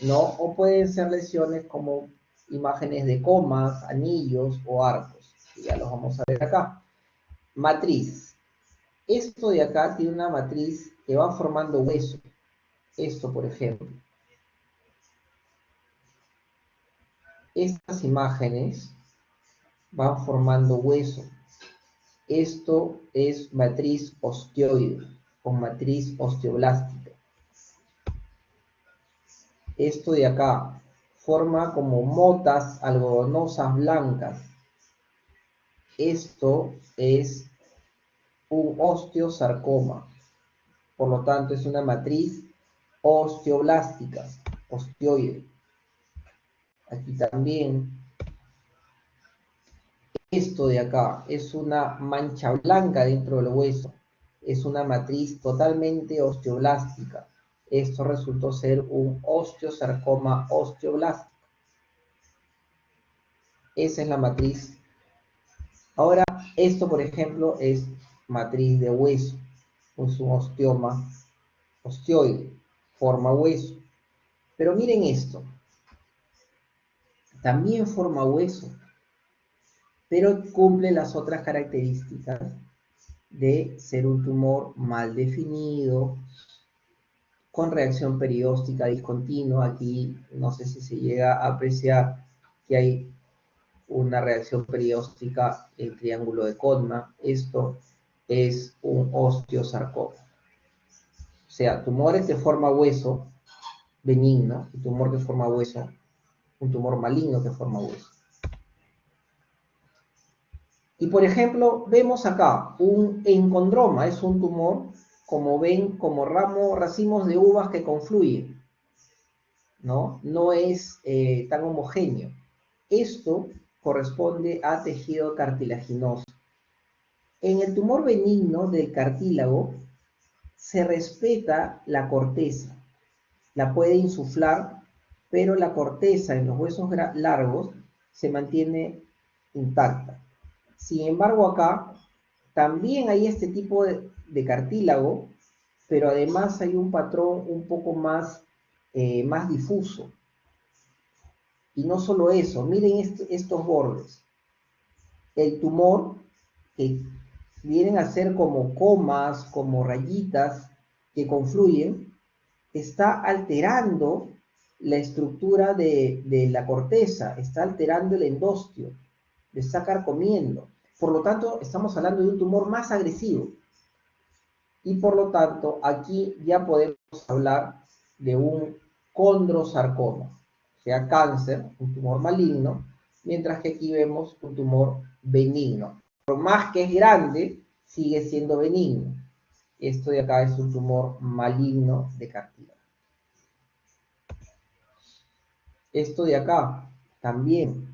S1: ¿no? O pueden ser lesiones como imágenes de comas, anillos o arcos, que ya los vamos a ver acá. Matriz. Esto de acá tiene una matriz que va formando hueso. Esto, por ejemplo. Estas imágenes van formando hueso. Esto es matriz osteoide o matriz osteoblástica. Esto de acá forma como motas algodonosas blancas. Esto es un osteosarcoma. Por lo tanto, es una matriz osteoblástica, osteoide. Aquí también. Esto de acá es una mancha blanca dentro del hueso. Es una matriz totalmente osteoblástica. Esto resultó ser un osteosarcoma osteoblástico. Esa es la matriz. Ahora, esto, por ejemplo, es matriz de hueso. Es un osteoma osteoide. Forma hueso. Pero miren esto. También forma hueso, pero cumple las otras características de ser un tumor mal definido, con reacción perióstica discontinua. Aquí no sé si se llega a apreciar que hay una reacción perióstica en triángulo de Kodman. Esto es un osteosarcoma. O sea, tumores de forma hueso benigno, y tumor que forma hueso, un tumor maligno que forma hueso. Y por ejemplo, vemos acá un encondroma, es un tumor, como ven, como racimos de uvas que confluyen, ¿no? No es tan homogéneo. Esto corresponde a tejido cartilaginoso. En el tumor benigno del cartílago se respeta la corteza, la puede insuflar, pero la corteza en los huesos largos se mantiene intacta. Sin embargo, acá también hay este tipo de cartílago, pero además hay un patrón un poco más difuso. Y no solo eso, miren estos bordes. El tumor, que vienen a ser como comas, como rayitas que confluyen, está alterando la estructura de la corteza, está alterando el endostio, le está carcomiendo. Por lo tanto, estamos hablando de un tumor más agresivo. Y por lo tanto, aquí ya podemos hablar de un condrosarcoma, o sea, cáncer, un tumor maligno, mientras que aquí vemos un tumor benigno. Por más que es grande, sigue siendo benigno. Esto de acá es un tumor maligno de cartílago. Esto de acá también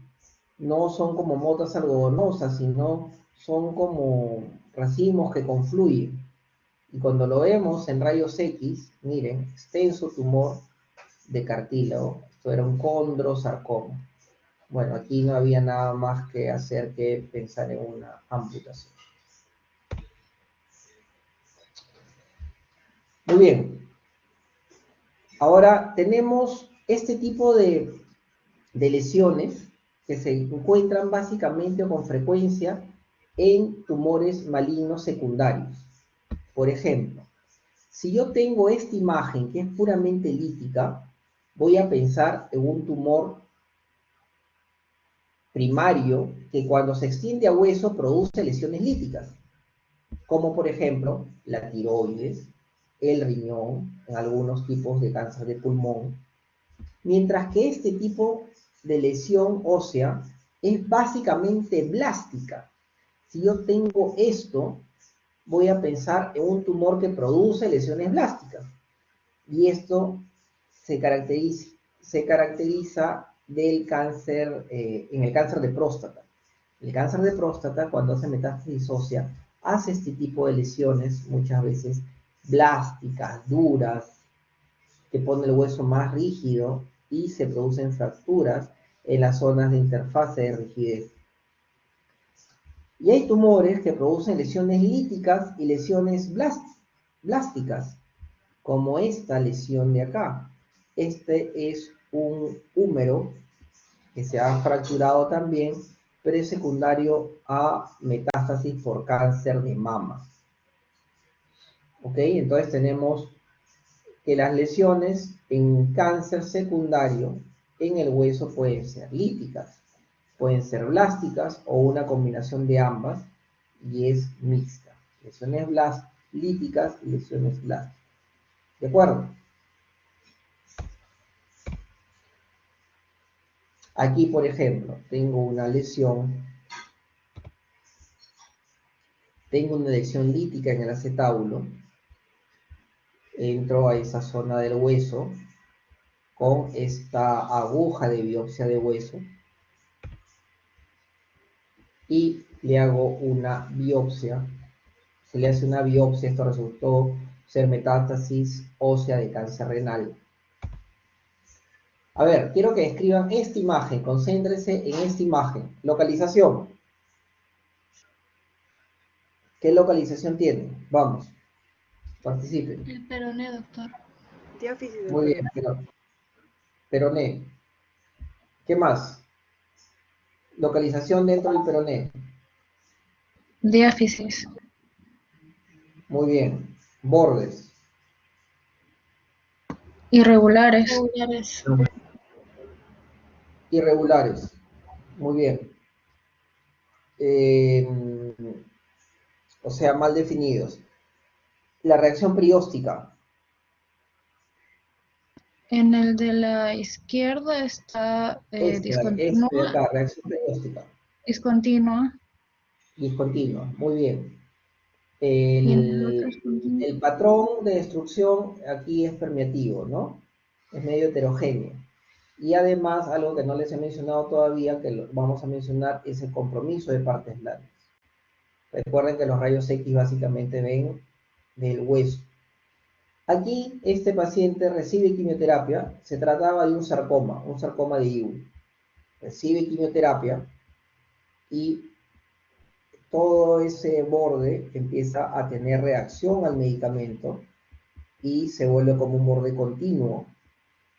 S1: no son como motas algodonosas, sino son como racimos que confluyen. Y cuando lo vemos en rayos X, miren, extenso tumor de cartílago. Esto era un condrosarcoma. Bueno, aquí no había nada más que hacer que pensar en una amputación. Muy bien. Ahora tenemos este tipo de lesiones que se encuentran básicamente o con frecuencia en tumores malignos secundarios. Por ejemplo, si yo tengo esta imagen que es puramente lítica, voy a pensar en un tumor primario que cuando se extiende a hueso produce lesiones líticas, como por ejemplo la tiroides, el riñón, en algunos tipos de cáncer de pulmón, mientras que este tipo de lesión ósea es básicamente blástica. Si yo tengo esto, voy a pensar en un tumor que produce lesiones blásticas. Y esto se caracteriza del cáncer, en el cáncer de próstata. El cáncer de próstata, cuando hace metástasis ósea, hace este tipo de lesiones, muchas veces blásticas, duras, que pone el hueso más rígido y se producen fracturas en las zonas de interfase de rigidez. Y hay tumores que producen lesiones líticas y lesiones blásticas, como esta lesión de acá. Este es un húmero que se ha fracturado también, pero es secundario a metástasis por cáncer de mama. ¿Ok? Entonces tenemos que las lesiones en cáncer secundario en el hueso pueden ser líticas, pueden ser blásticas o una combinación de ambas, y es mixta. Lesiones líticas y lesiones blásticas. ¿De acuerdo? Aquí, por ejemplo, tengo una lesión lítica en el acetábulo. Entro a esa zona del hueso con esta aguja de biopsia de hueso y le hago una biopsia. Se le hace una biopsia, esto resultó ser metástasis ósea de cáncer renal. A ver, quiero que describan esta imagen, concéntrense en esta imagen. Localización. ¿Qué localización tiene? Vamos, participen.
S8: El peroné, doctor.
S7: Diáfisis del
S1: Muy bien, peroné. ¿Qué más? Localización dentro del peroné.
S8: Diáfisis.
S1: Muy bien. Bordes.
S8: Irregulares.
S1: Irregulares. Muy bien. O sea, mal definidos. La reacción perióstica.
S8: En el de la izquierda está
S1: Este de
S8: discontinua.
S1: acá, reacción perióstica.
S8: Discontinua.
S1: Discontinua. Muy bien.
S8: Y en el otro es
S1: El patrón de destrucción aquí es permeativo, ¿no? Es medio heterogéneo. Y además, algo que no les he mencionado todavía, que lo vamos a mencionar, es el compromiso de partes blandas. Recuerden que los rayos X básicamente ven del hueso. Aquí este paciente recibe quimioterapia, se trataba de un sarcoma de IU. Recibe quimioterapia y todo ese borde empieza a tener reacción al medicamento y se vuelve como un borde continuo.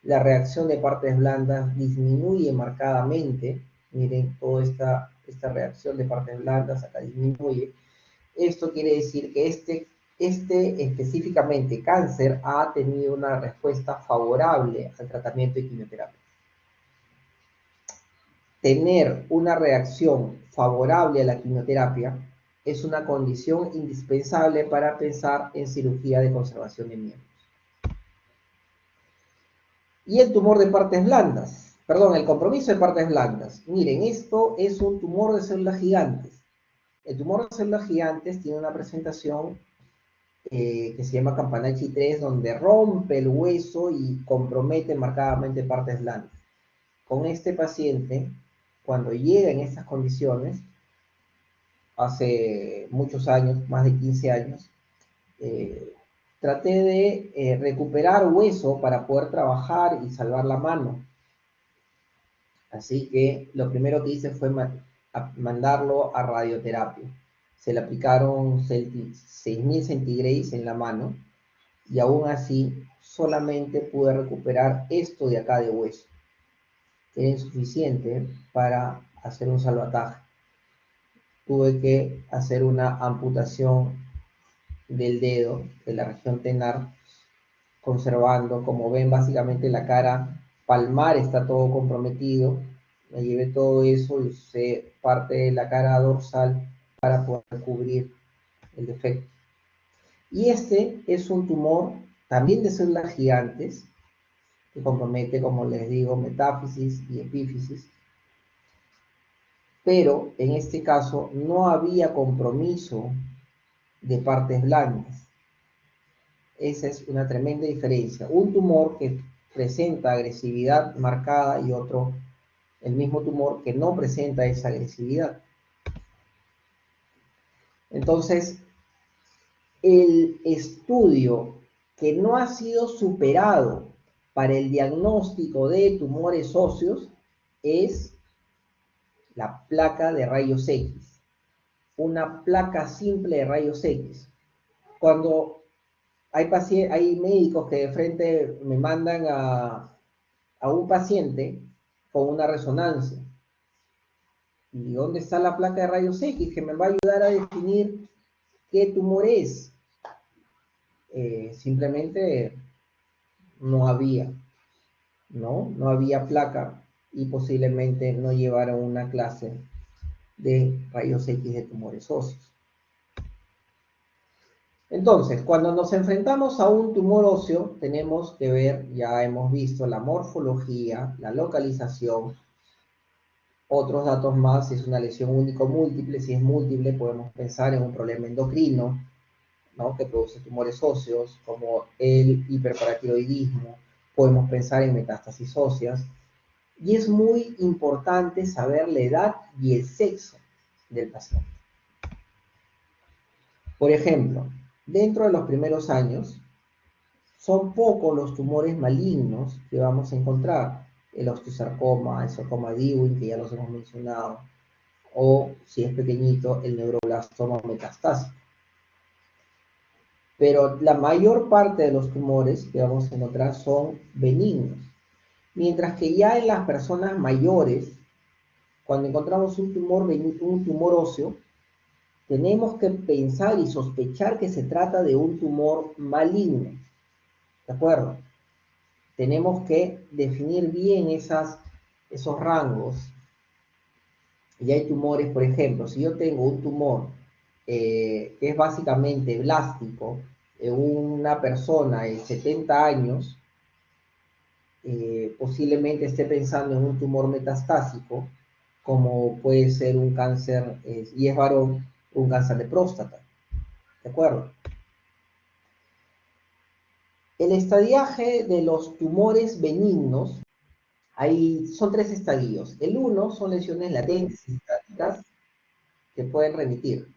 S1: La reacción de partes blandas disminuye marcadamente. Miren, toda esta reacción de partes blandas acá disminuye. Esto quiere decir que este específicamente cáncer ha tenido una respuesta favorable al tratamiento de quimioterapia. Tener una reacción favorable a la quimioterapia es una condición indispensable para pensar en cirugía de conservación de miembros. Y el tumor de partes blandas, perdón, el compromiso de partes blandas. Miren, esto es un tumor de células gigantes. El tumor de células gigantes tiene una presentación que se llama Campanachi 3, donde rompe el hueso y compromete marcadamente partes blandas. Con este paciente, cuando llega en estas condiciones, hace muchos años, más de 15 años, traté de recuperar hueso para poder trabajar y salvar la mano. Así que lo primero que hice fue mandarlo a radioterapia. Se le aplicaron 6.000 centigrados en la mano y aún así solamente pude recuperar esto de acá de hueso. Era insuficiente para hacer un salvataje. Tuve que hacer una amputación del dedo, de la región tenar, conservando, como ven, básicamente la cara palmar está todo comprometido. Me llevé todo eso y usé parte de la cara dorsal para poder cubrir el defecto. Y este es un tumor también de células gigantes que compromete, como les digo, metáfisis y epífisis. pero en este caso no había compromiso de partes blandas. Esa es una tremenda diferencia. Un tumor que presenta agresividad marcada y otro, el mismo tumor que no presenta esa agresividad. Entonces, el estudio que no ha sido superado para el diagnóstico de tumores óseos es la placa de rayos X. Una placa simple de rayos X. Cuando hay médicos que de frente me mandan a un paciente con una resonancia. ¿Y dónde está la placa de rayos X que me va a ayudar a definir qué tumor es? Simplemente no había, no había placa y posiblemente no llevaron una clase de rayos X de tumores óseos. Entonces, cuando nos enfrentamos a un tumor óseo, tenemos que ver, ya hemos visto la morfología, la localización, otros datos más, si es una lesión único-múltiple, si es múltiple podemos pensar en un problema endocrino, ¿no?, que produce tumores óseos, como el hiperparatiroidismo, podemos pensar en metástasis óseas, y es muy importante saber la edad y el sexo del paciente. Por ejemplo, dentro de los primeros años, son pocos los tumores malignos que vamos a encontrar. El osteosarcoma, el sarcoma de Ewing, que ya los hemos mencionado, o si es pequeñito, el neuroblastoma metastásico. Pero la mayor parte de los tumores que vamos a encontrar son benignos. Mientras que ya en las personas mayores, cuando encontramos un tumor óseo, tenemos que pensar y sospechar que se trata de un tumor maligno. ¿De acuerdo? Tenemos que definir bien esos rangos. Y hay tumores, por ejemplo, si yo tengo un tumor que es básicamente blástico en una persona de 70 años, posiblemente esté pensando en un tumor metastásico, como puede ser un cáncer, y es varón, un cáncer de próstata. ¿De acuerdo? El estadiaje de los tumores benignos, son 3 estadios. El 1 son lesiones latentes y estáticas que pueden remitir.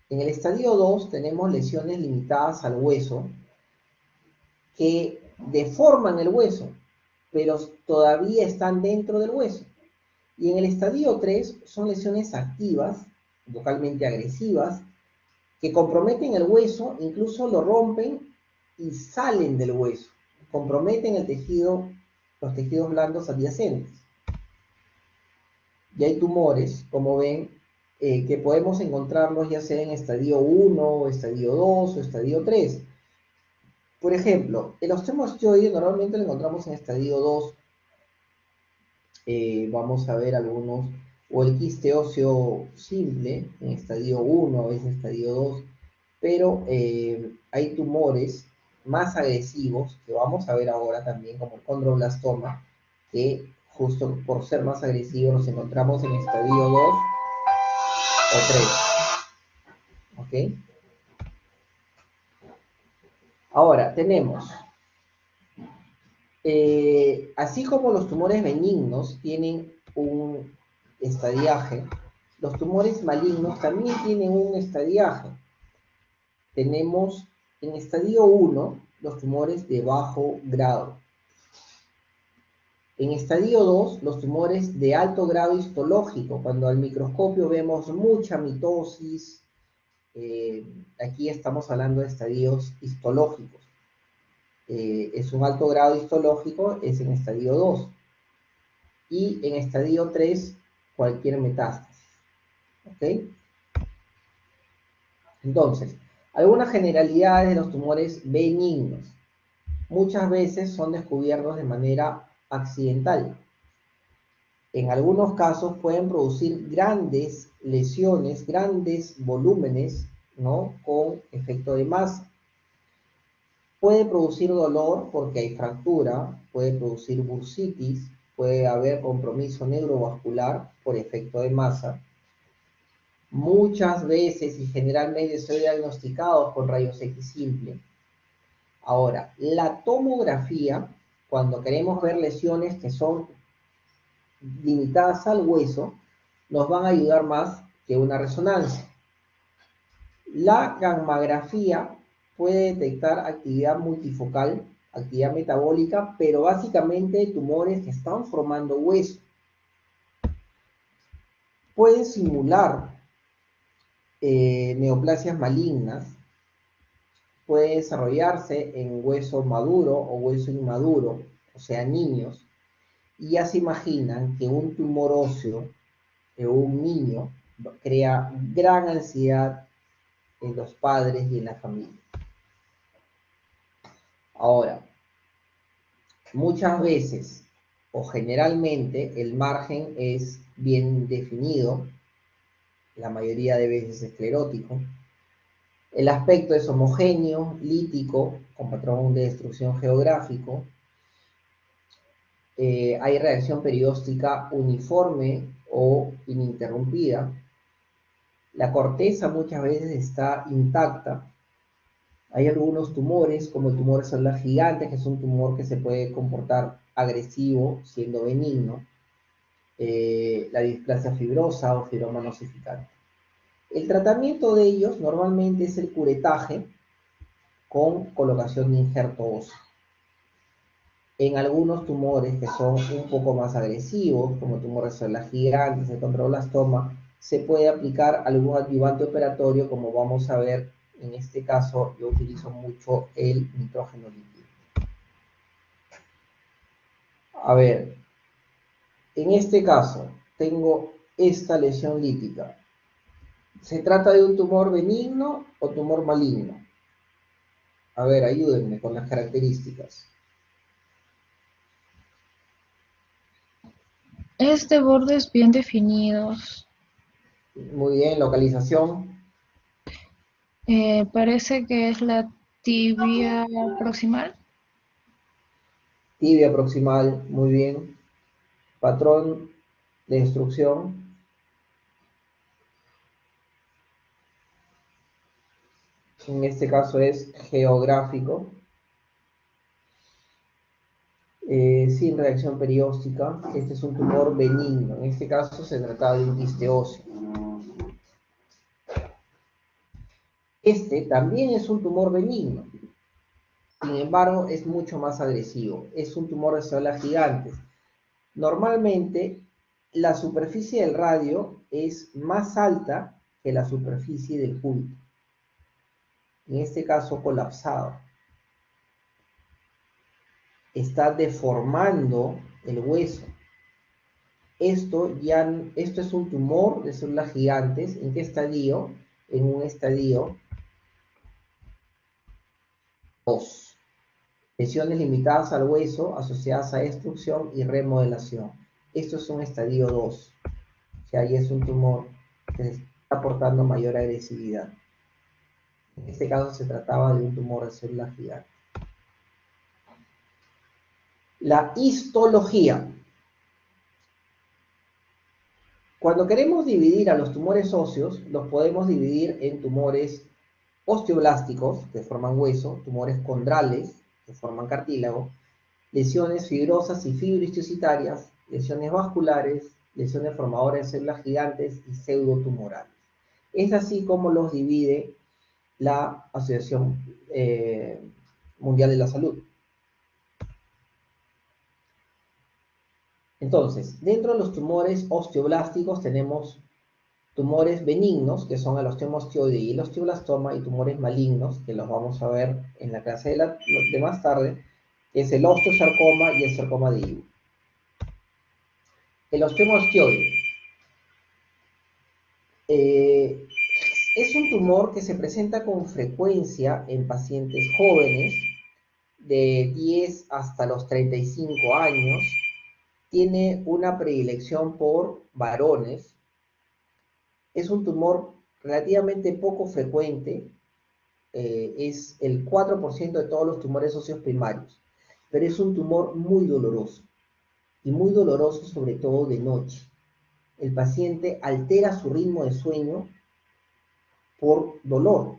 S1: En el estadio 2 tenemos lesiones limitadas al hueso que deforman el hueso, pero todavía están dentro del hueso. Y en el estadio 3 son lesiones activas, localmente agresivas, que comprometen el hueso, incluso lo rompen y salen del hueso, comprometen el tejido, los tejidos blandos adyacentes. Y hay tumores, como ven, que podemos encontrarlos ya sea en estadio 1, o estadio 2, o estadio 3. Por ejemplo, el osteoma osteoide normalmente lo encontramos en estadio 2. Vamos a ver algunos, o el quiste óseo simple en estadio 1, a veces estadio 2, pero hay tumores más agresivos, que vamos a ver ahora también, como el condroblastoma, que justo por ser más agresivos los encontramos en estadio 2 o 3. ¿Ok? Ahora, tenemos, así como los tumores benignos tienen un estadiaje, los tumores malignos también tienen un estadiaje. Tenemos en estadio 1 los tumores de bajo grado. En estadio 2, los tumores de alto grado histológico, cuando al microscopio vemos mucha mitosis. Aquí estamos hablando de estadios histológicos. Es un alto grado histológico, es en estadio 2. Y en estadio 3, cualquier metástasis. ¿Ok? Entonces, algunas generalidades de los tumores benignos. Muchas veces son descubiertos de manera accidental. En algunos casos pueden producir grandes lesiones, grandes volúmenes, ¿no?, con efecto de masa. Puede producir dolor porque hay fractura, puede producir bursitis, puede haber compromiso neurovascular por efecto de masa. Muchas veces y generalmente son diagnosticados con rayos X simple. Ahora, la tomografía, cuando queremos ver lesiones que son limitadas al hueso, nos van a ayudar más que una resonancia. La gammagrafía puede detectar actividad multifocal, actividad metabólica, pero básicamente tumores que están formando hueso. Pueden simular neoplasias malignas, puede desarrollarse en hueso maduro o hueso inmaduro, o sea, niños, y ya se imaginan que un tumor óseo en un niño crea gran ansiedad en los padres y en la familia. Ahora, muchas veces o generalmente el margen es bien definido, la mayoría de veces esclerótico. El aspecto es homogéneo, lítico, con patrón de destrucción geográfico. Hay reacción perióstica uniforme o ininterrumpida. La corteza muchas veces está intacta. Hay algunos tumores, como el tumor de célula gigante, que es un tumor que se puede comportar agresivo siendo benigno. La displasia fibrosa o fibroma nosificante. El tratamiento de ellos normalmente es el curetaje con colocación de injerto óseo. En algunos tumores que son un poco más agresivos, como tumores de células gigantes, el controblastoma, se puede aplicar algún adyuvante operatorio, como vamos a ver. En este caso yo utilizo mucho el nitrógeno líquido. A ver, en este caso tengo esta lesión lítica. ¿Se trata de un tumor benigno o tumor maligno? A ver, ayúdenme con las características.
S8: Es de bordes bien definidos.
S1: Muy bien, localización.
S8: Parece que es la tibia proximal.
S1: Tibia proximal, muy bien. Patrón de destrucción. En este caso es geográfico. Sin reacción perióstica. Este es un tumor benigno. En este caso se trataba de un quiste óseo. Este también es un tumor benigno. Sin embargo, es mucho más agresivo. Es un tumor de células gigantes. Normalmente, la superficie del radio es más alta que la superficie del cúbito. En este caso, colapsado. Está deformando el hueso. Esto es un tumor de células gigantes. ¿En qué estadio? En un estadio 2. Lesiones limitadas al hueso asociadas a destrucción y remodelación. Esto es un estadio 2. O sea, ahí es un tumor que está aportando mayor agresividad. En este caso se trataba de un tumor de células gigantes. La histología. Cuando queremos dividir a los tumores óseos, los podemos dividir en tumores osteoblásticos, que forman hueso, tumores condrales, que forman cartílago, lesiones fibrosas y fibrohistiocytarias, lesiones vasculares, lesiones formadoras de células gigantes y pseudotumorales. Es así como los divide la Asociación Mundial de la Salud. Entonces, dentro de los tumores osteoblásticos tenemos tumores benignos, que son el osteoma osteoide y el osteoblastoma, y tumores malignos, que los vamos a ver en la clase de más tarde, que es el osteosarcoma y el sarcoma de Ewing. El osteoma osteoide es un tumor que se presenta con frecuencia en pacientes jóvenes, de 10 hasta los 35 años, tiene una predilección por varones, es un tumor relativamente poco frecuente, es el 4% de todos los tumores óseos primarios, pero es un tumor muy doloroso, y muy doloroso sobre todo de noche. el paciente altera su ritmo de sueño por dolor.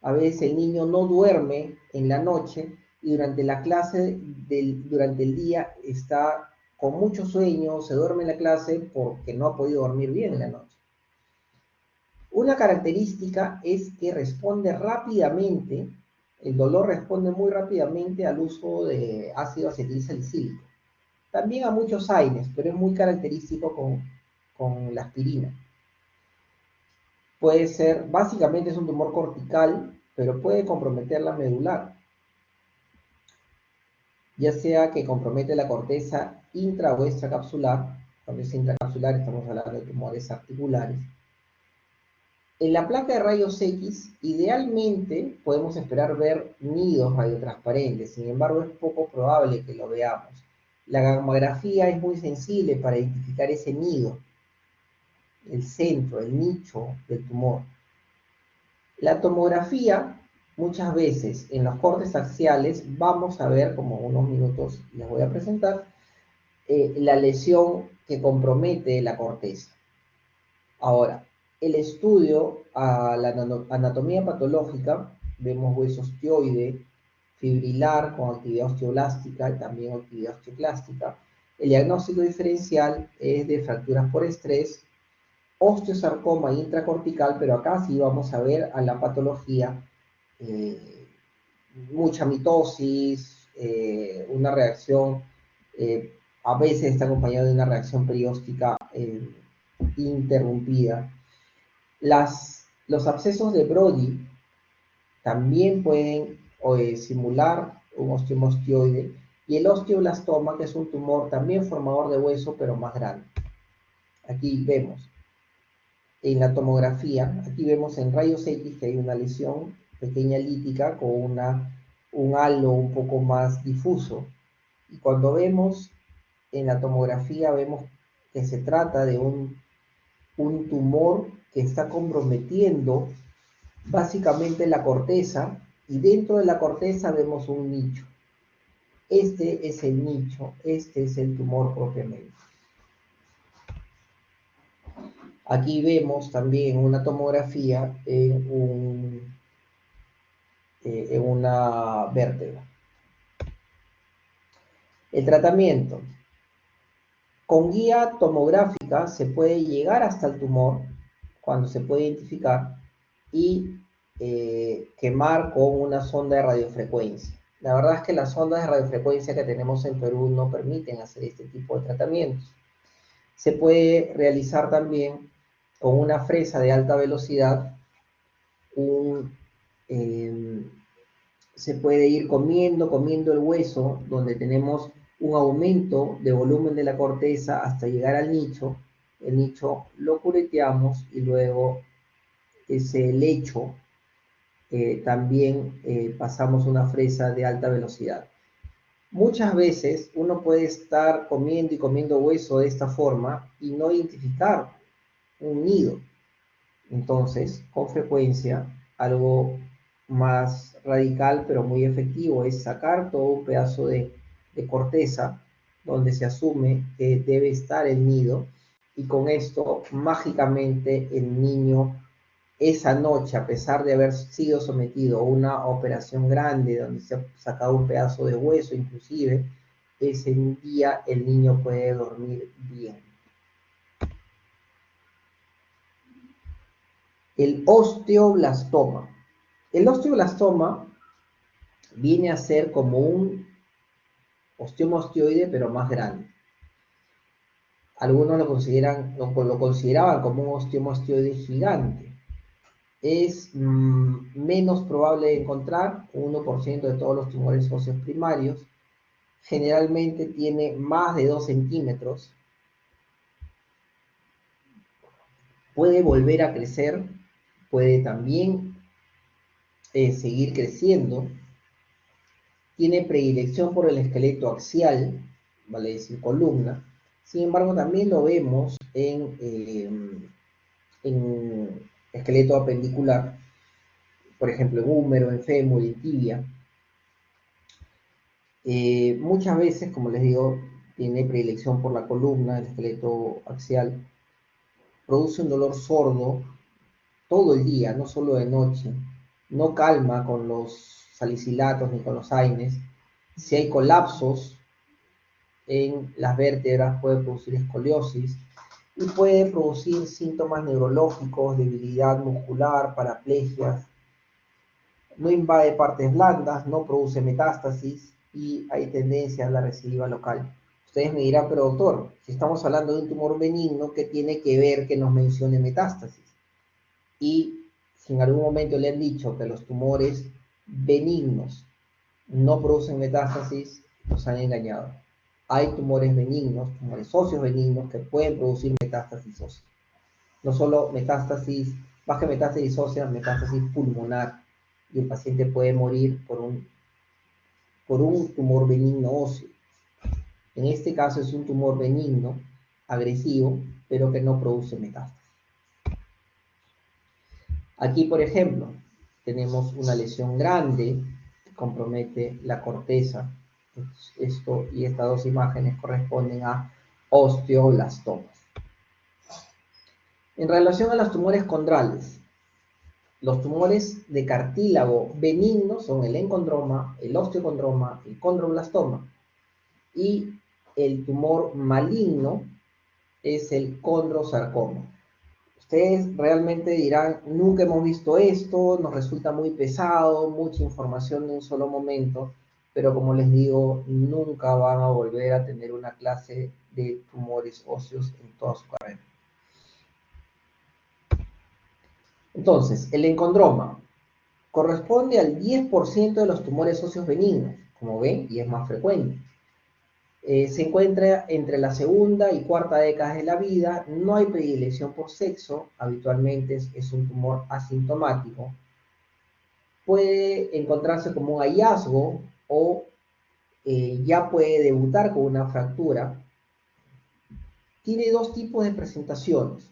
S1: A veces el niño no duerme en la noche y durante la clase, durante el día está con mucho sueño, se duerme en la clase porque no ha podido dormir bien en la noche. Una característica es que responde rápidamente, el dolor responde muy rápidamente al uso de ácido acetilsalicílico. También a muchos AINES, pero es muy característico con la aspirina. Puede ser, básicamente es un tumor cortical, pero puede comprometer la medular, ya sea que compromete la corteza intra o extracapsular. Cuando es intracapsular estamos hablando de tumores articulares. En la placa de rayos X, idealmente podemos esperar ver nidos radiotransparentes, sin embargo es poco probable que lo veamos. La gammagrafía es muy sensible para identificar ese nido, el centro, el nicho del tumor. La tomografía, muchas veces en los cortes axiales, vamos a ver, como unos minutos les voy a presentar, la lesión que compromete la corteza. Ahora, el estudio a la anatomía patológica, vemos hueso ostioide, fibrilar con actividad osteoblástica y también actividad osteoclástica. El diagnóstico diferencial es de fracturas por estrés, osteosarcoma intracortical, pero acá sí vamos a ver a la patología, mucha mitosis, una reacción, a veces está acompañado de una reacción perióstica interrumpida. Los abscesos de Brody también pueden simular un osteoma ostioide, y el osteoblastoma, que es un tumor también formador de hueso, pero más grande. Aquí vemos en la tomografía, aquí vemos en rayos X que hay una lesión pequeña lítica con un halo un poco más difuso. Y cuando vemos en la tomografía, vemos que se trata de un tumor que está comprometiendo básicamente la corteza, y dentro de la corteza vemos un nicho. Este es el nicho, este es el tumor propiamente. Aquí vemos también una tomografía en una vértebra. El tratamiento. Con guía tomográfica se puede llegar hasta el tumor cuando se puede identificar y quemar con una sonda de radiofrecuencia. La verdad es que las sondas de radiofrecuencia que tenemos en Perú no permiten hacer este tipo de tratamientos. Se puede realizar también con una fresa de alta velocidad, se puede ir comiendo el hueso, donde tenemos un aumento de volumen de la corteza hasta llegar al nicho. El nicho lo cureteamos y luego ese lecho también pasamos una fresa de alta velocidad. Muchas veces uno puede estar comiendo y comiendo hueso de esta forma y no identificar un nido. Entonces, con frecuencia, algo más radical pero muy efectivo es sacar todo un pedazo de corteza donde se asume que debe estar el nido, y con esto mágicamente el niño esa noche, a pesar de haber sido sometido a una operación grande donde se ha sacado un pedazo de hueso inclusive, ese día el niño puede dormir bien. El osteoblastoma. El osteoblastoma viene a ser como un osteoma ostioide, pero más grande. Algunos lo consideraban como un osteoma ostioide gigante. Es menos probable de encontrar, 1% de todos los tumores óseos primarios. Generalmente tiene más de 2 centímetros. Puede volver a crecer, puede también seguir creciendo. Tiene predilección por el esqueleto axial, vale decir columna. Sin embargo, también lo vemos en esqueleto apendicular, por ejemplo, en húmero, en fémur, en tibia. Muchas veces, como les digo, tiene predilección por la columna, el esqueleto axial. produce un dolor sordo todo el día, no solo de noche, no calma con los salicilatos ni con los AINES. Si hay colapsos en las vértebras puede producir escoliosis y puede producir síntomas neurológicos, debilidad muscular, paraplegias. No invade partes blandas, no produce metástasis y hay tendencia a la recidiva local. Ustedes me dirán, pero doctor, si estamos hablando de un tumor benigno, ¿qué tiene que ver que nos mencione metástasis? Y si en algún momento le han dicho que los tumores benignos no producen metástasis, los han engañado. Hay tumores benignos, tumores óseos benignos que pueden producir metástasis ósea. No solo metástasis, más que metástasis ósea, metástasis pulmonar. Y el paciente puede morir por un tumor benigno óseo. En este caso es un tumor benigno, agresivo, pero que no produce metástasis. Aquí, por ejemplo, tenemos una lesión grande que compromete la corteza. Esto y estas dos imágenes corresponden a osteoblastomas. En relación a los tumores condrales, los tumores de cartílago benignos son el encondroma, el osteocondroma, el condroblastoma. Y el tumor maligno es el condrosarcoma. Ustedes realmente dirán, nunca hemos visto esto, nos resulta muy pesado, mucha información en un solo momento, pero como les digo, nunca van a volver a tener una clase de tumores óseos en toda su carrera. Entonces, el encondroma corresponde al 10% de los tumores óseos benignos, como ven, y es más frecuente. Se encuentra entre la segunda y cuarta década de la vida, no hay predilección por sexo, habitualmente es un tumor asintomático. Puede encontrarse como un hallazgo o ya puede debutar con una fractura. Tiene dos tipos de presentaciones,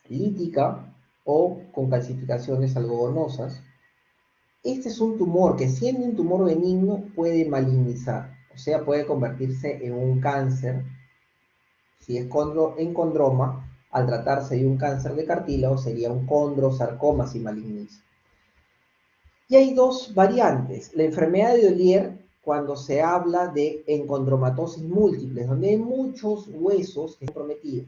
S1: lítica o con calcificaciones algodonosas. Este es un tumor que, siendo un tumor benigno, puede malignizar, o sea, puede convertirse en un cáncer. Si es encondroma, al tratarse de un cáncer de cartílago, sería un condrosarcoma si maligniza. Y hay dos variantes. La enfermedad de Ollier, cuando se habla de encondromatosis múltiples, donde hay muchos huesos que están comprometidos.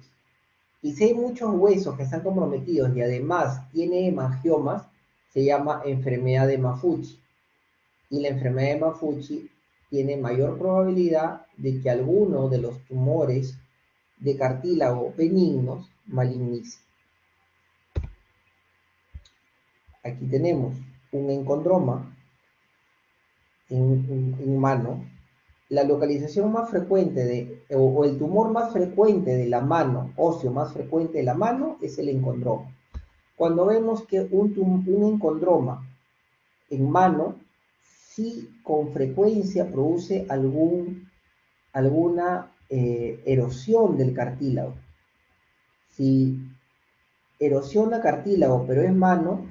S1: Y si hay muchos huesos que están comprometidos y además tiene hemangiomas, se llama enfermedad de Maffucci. Y la enfermedad de Maffucci tiene mayor probabilidad de que alguno de los tumores de cartílago benignos malignice. Aquí tenemos un encondroma en mano. La localización más frecuente o el tumor más frecuente de la mano, óseo más frecuente de la mano, es el encondroma. Cuando vemos que un encondroma en mano, sí con frecuencia produce alguna erosión del cartílago. Si erosiona cartílago pero es mano,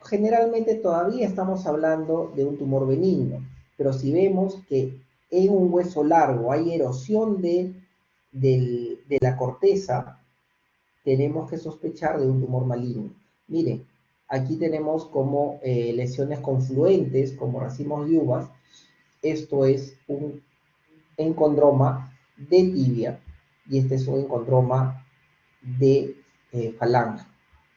S1: generalmente todavía estamos hablando de un tumor benigno, pero si vemos que en un hueso largo hay erosión de la corteza, tenemos que sospechar de un tumor maligno. Miren, aquí tenemos como lesiones confluentes, como racimos de uvas. Esto es un encondroma de tibia y este es un encondroma de falange.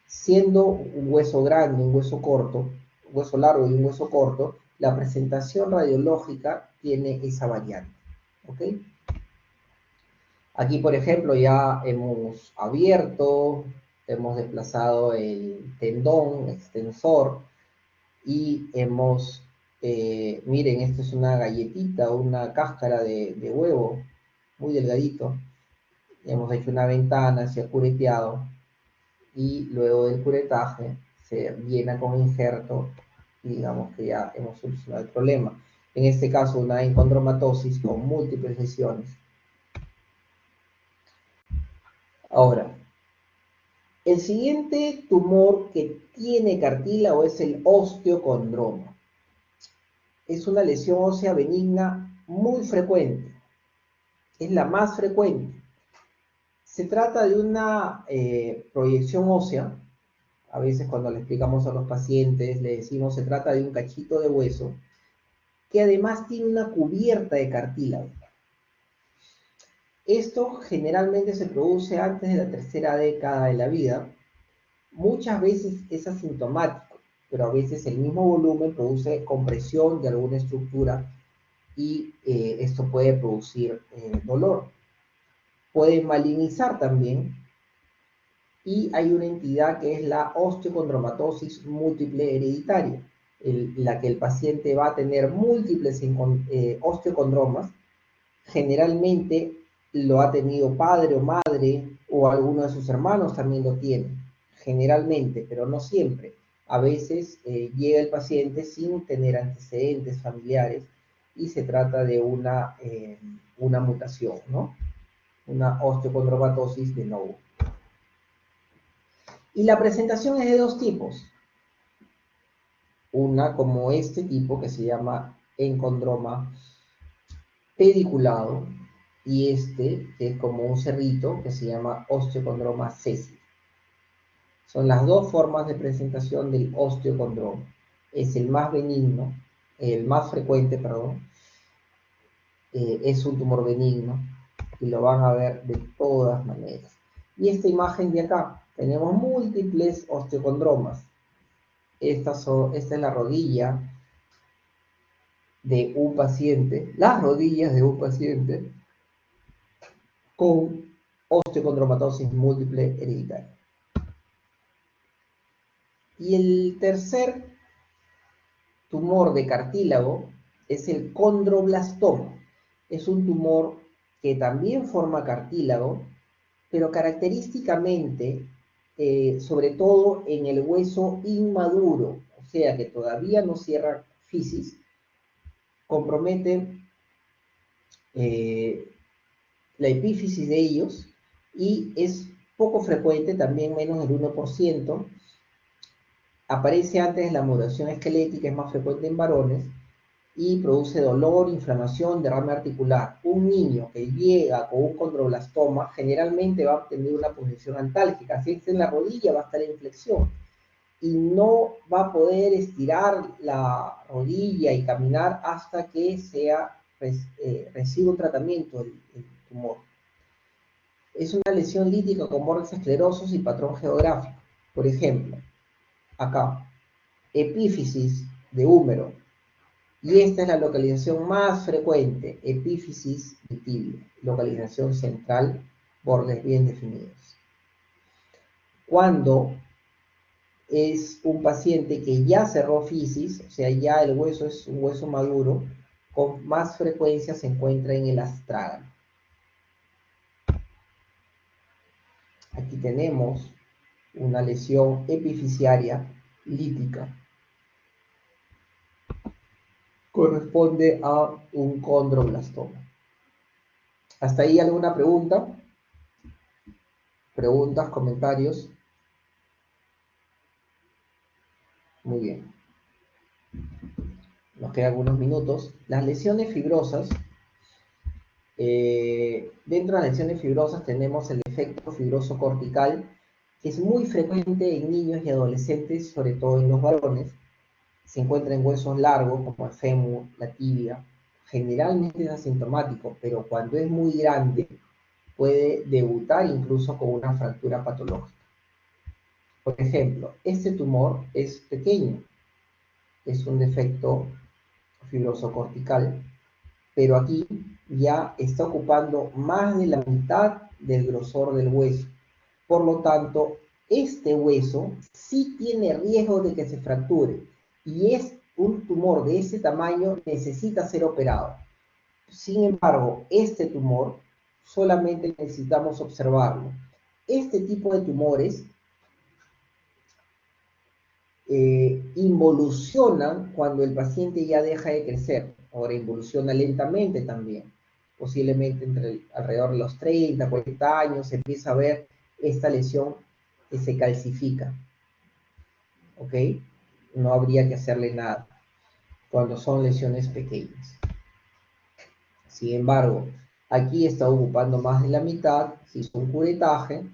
S1: Siendo un hueso grande, un hueso corto, un hueso largo y un hueso corto, la presentación radiológica tiene esa variante. ¿Ok? Aquí, por ejemplo, ya hemos abierto, hemos desplazado el tendón extensor y hemos, miren, esto es una galletita, una cáscara de huevo, muy delgadito. Hemos hecho una ventana, se ha cureteado y luego del curetaje se llena con injerto y digamos que ya hemos solucionado el problema. En este caso, una encondromatosis con múltiples lesiones. Ahora, el siguiente tumor que tiene cartílago es el osteocondroma. Es una lesión ósea benigna muy frecuente. Es la más frecuente. Se trata de una proyección ósea. A veces cuando le explicamos a los pacientes, le decimos se trata de un cachito de hueso que además tiene una cubierta de cartílago. Esto generalmente se produce antes de la tercera década de la vida. Muchas veces es asintomático, pero a veces el mismo volumen produce compresión de alguna estructura y esto puede producir dolor. Puede malignizar también, y hay una entidad que es la osteocondromatosis múltiple hereditaria, la que el paciente va a tener múltiples osteocondromas. Generalmente lo ha tenido padre o madre, o alguno de sus hermanos también lo tiene, generalmente, pero no siempre. A veces llega el paciente sin tener antecedentes familiares y se trata de una mutación, ¿no? Una osteocondromatosis de novo. Y la presentación es de dos tipos. Una como este tipo que se llama encondroma pediculado, y este que es como un cerrito que se llama osteocondroma sesi. Son las dos formas de presentación del osteocondroma. Es el más benigno, el más frecuente, perdón. Es un tumor benigno y lo van a ver de todas maneras. Y esta imagen de acá, tenemos múltiples osteocondromas. Esta es la rodilla de un paciente, las rodillas de un paciente con osteocondromatosis múltiple hereditaria. Y el tercer tumor de cartílago es el condroblastoma. Es un tumor que también forma cartílago, pero característicamente, sobre todo en el hueso inmaduro, o sea que todavía no cierra fisis, compromete la epífisis de ellos y es poco frecuente, también menos del 1%. Aparece antes de la mutación esquelética, es más frecuente en varones y produce dolor, inflamación, derrame articular. Un niño que llega con un condroblastoma generalmente va a tener una posición antálgica. Si está en la rodilla va a estar en flexión y no va a poder estirar la rodilla y caminar hasta que reciba un tratamiento el tumor. Es una lesión lítica con bordes esclerosos y patrón geográfico. Por ejemplo, acá, epífisis de húmero. Y esta es la localización más frecuente, epífisis de tibia, localización central, bordes bien definidos. Cuando es un paciente que ya cerró fisis, o sea, ya el hueso es un hueso maduro, con más frecuencia se encuentra en el astrágalo. Aquí tenemos una lesión epifisiaria lítica. Corresponde a un condroblastoma. ¿Hasta ahí alguna pregunta? ¿Preguntas, comentarios? Muy bien. Nos quedan algunos minutos. Las lesiones fibrosas. Dentro de las lesiones fibrosas tenemos el efecto fibroso cortical, que es muy frecuente en niños y adolescentes, sobre todo en los varones. Se encuentra en huesos largos como el fémur, la tibia. Generalmente es asintomático, pero cuando es muy grande puede debutar incluso con una fractura patológica. Por ejemplo, este tumor es pequeño, es un defecto fibroso cortical, pero aquí ya está ocupando más de la mitad del grosor del hueso. Por lo tanto, este hueso sí tiene riesgo de que se fracture y es un tumor de ese tamaño, necesita ser operado. Sin embargo, este tumor solamente necesitamos observarlo. Este tipo de tumores involucionan cuando el paciente ya deja de crecer. Ahora involuciona lentamente también. Posiblemente alrededor de los 30, 40 años se empieza a ver esta lesión que se calcifica. ¿Ok? No habría que hacerle nada cuando son lesiones pequeñas. Sin embargo, Aquí está ocupando más de la mitad, se hizo un curetaje,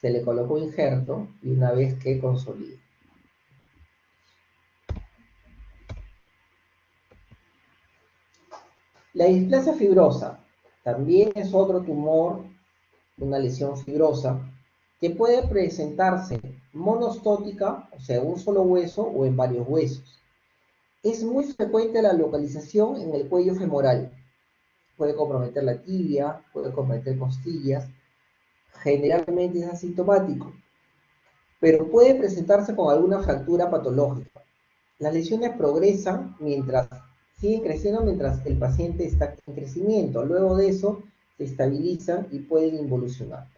S1: se le colocó injerto y una vez que consolida. La displasia fibrosa también es otro tumor, una lesión fibrosa, que puede presentarse monostótica, o sea, un solo hueso o en varios huesos. Es muy frecuente la localización en el cuello femoral. Puede comprometer la tibia, puede comprometer costillas. Generalmente es asintomático, pero puede presentarse con alguna fractura patológica. Las lesiones siguen creciendo mientras el paciente está en crecimiento. Luego de eso se estabilizan y pueden involucionar.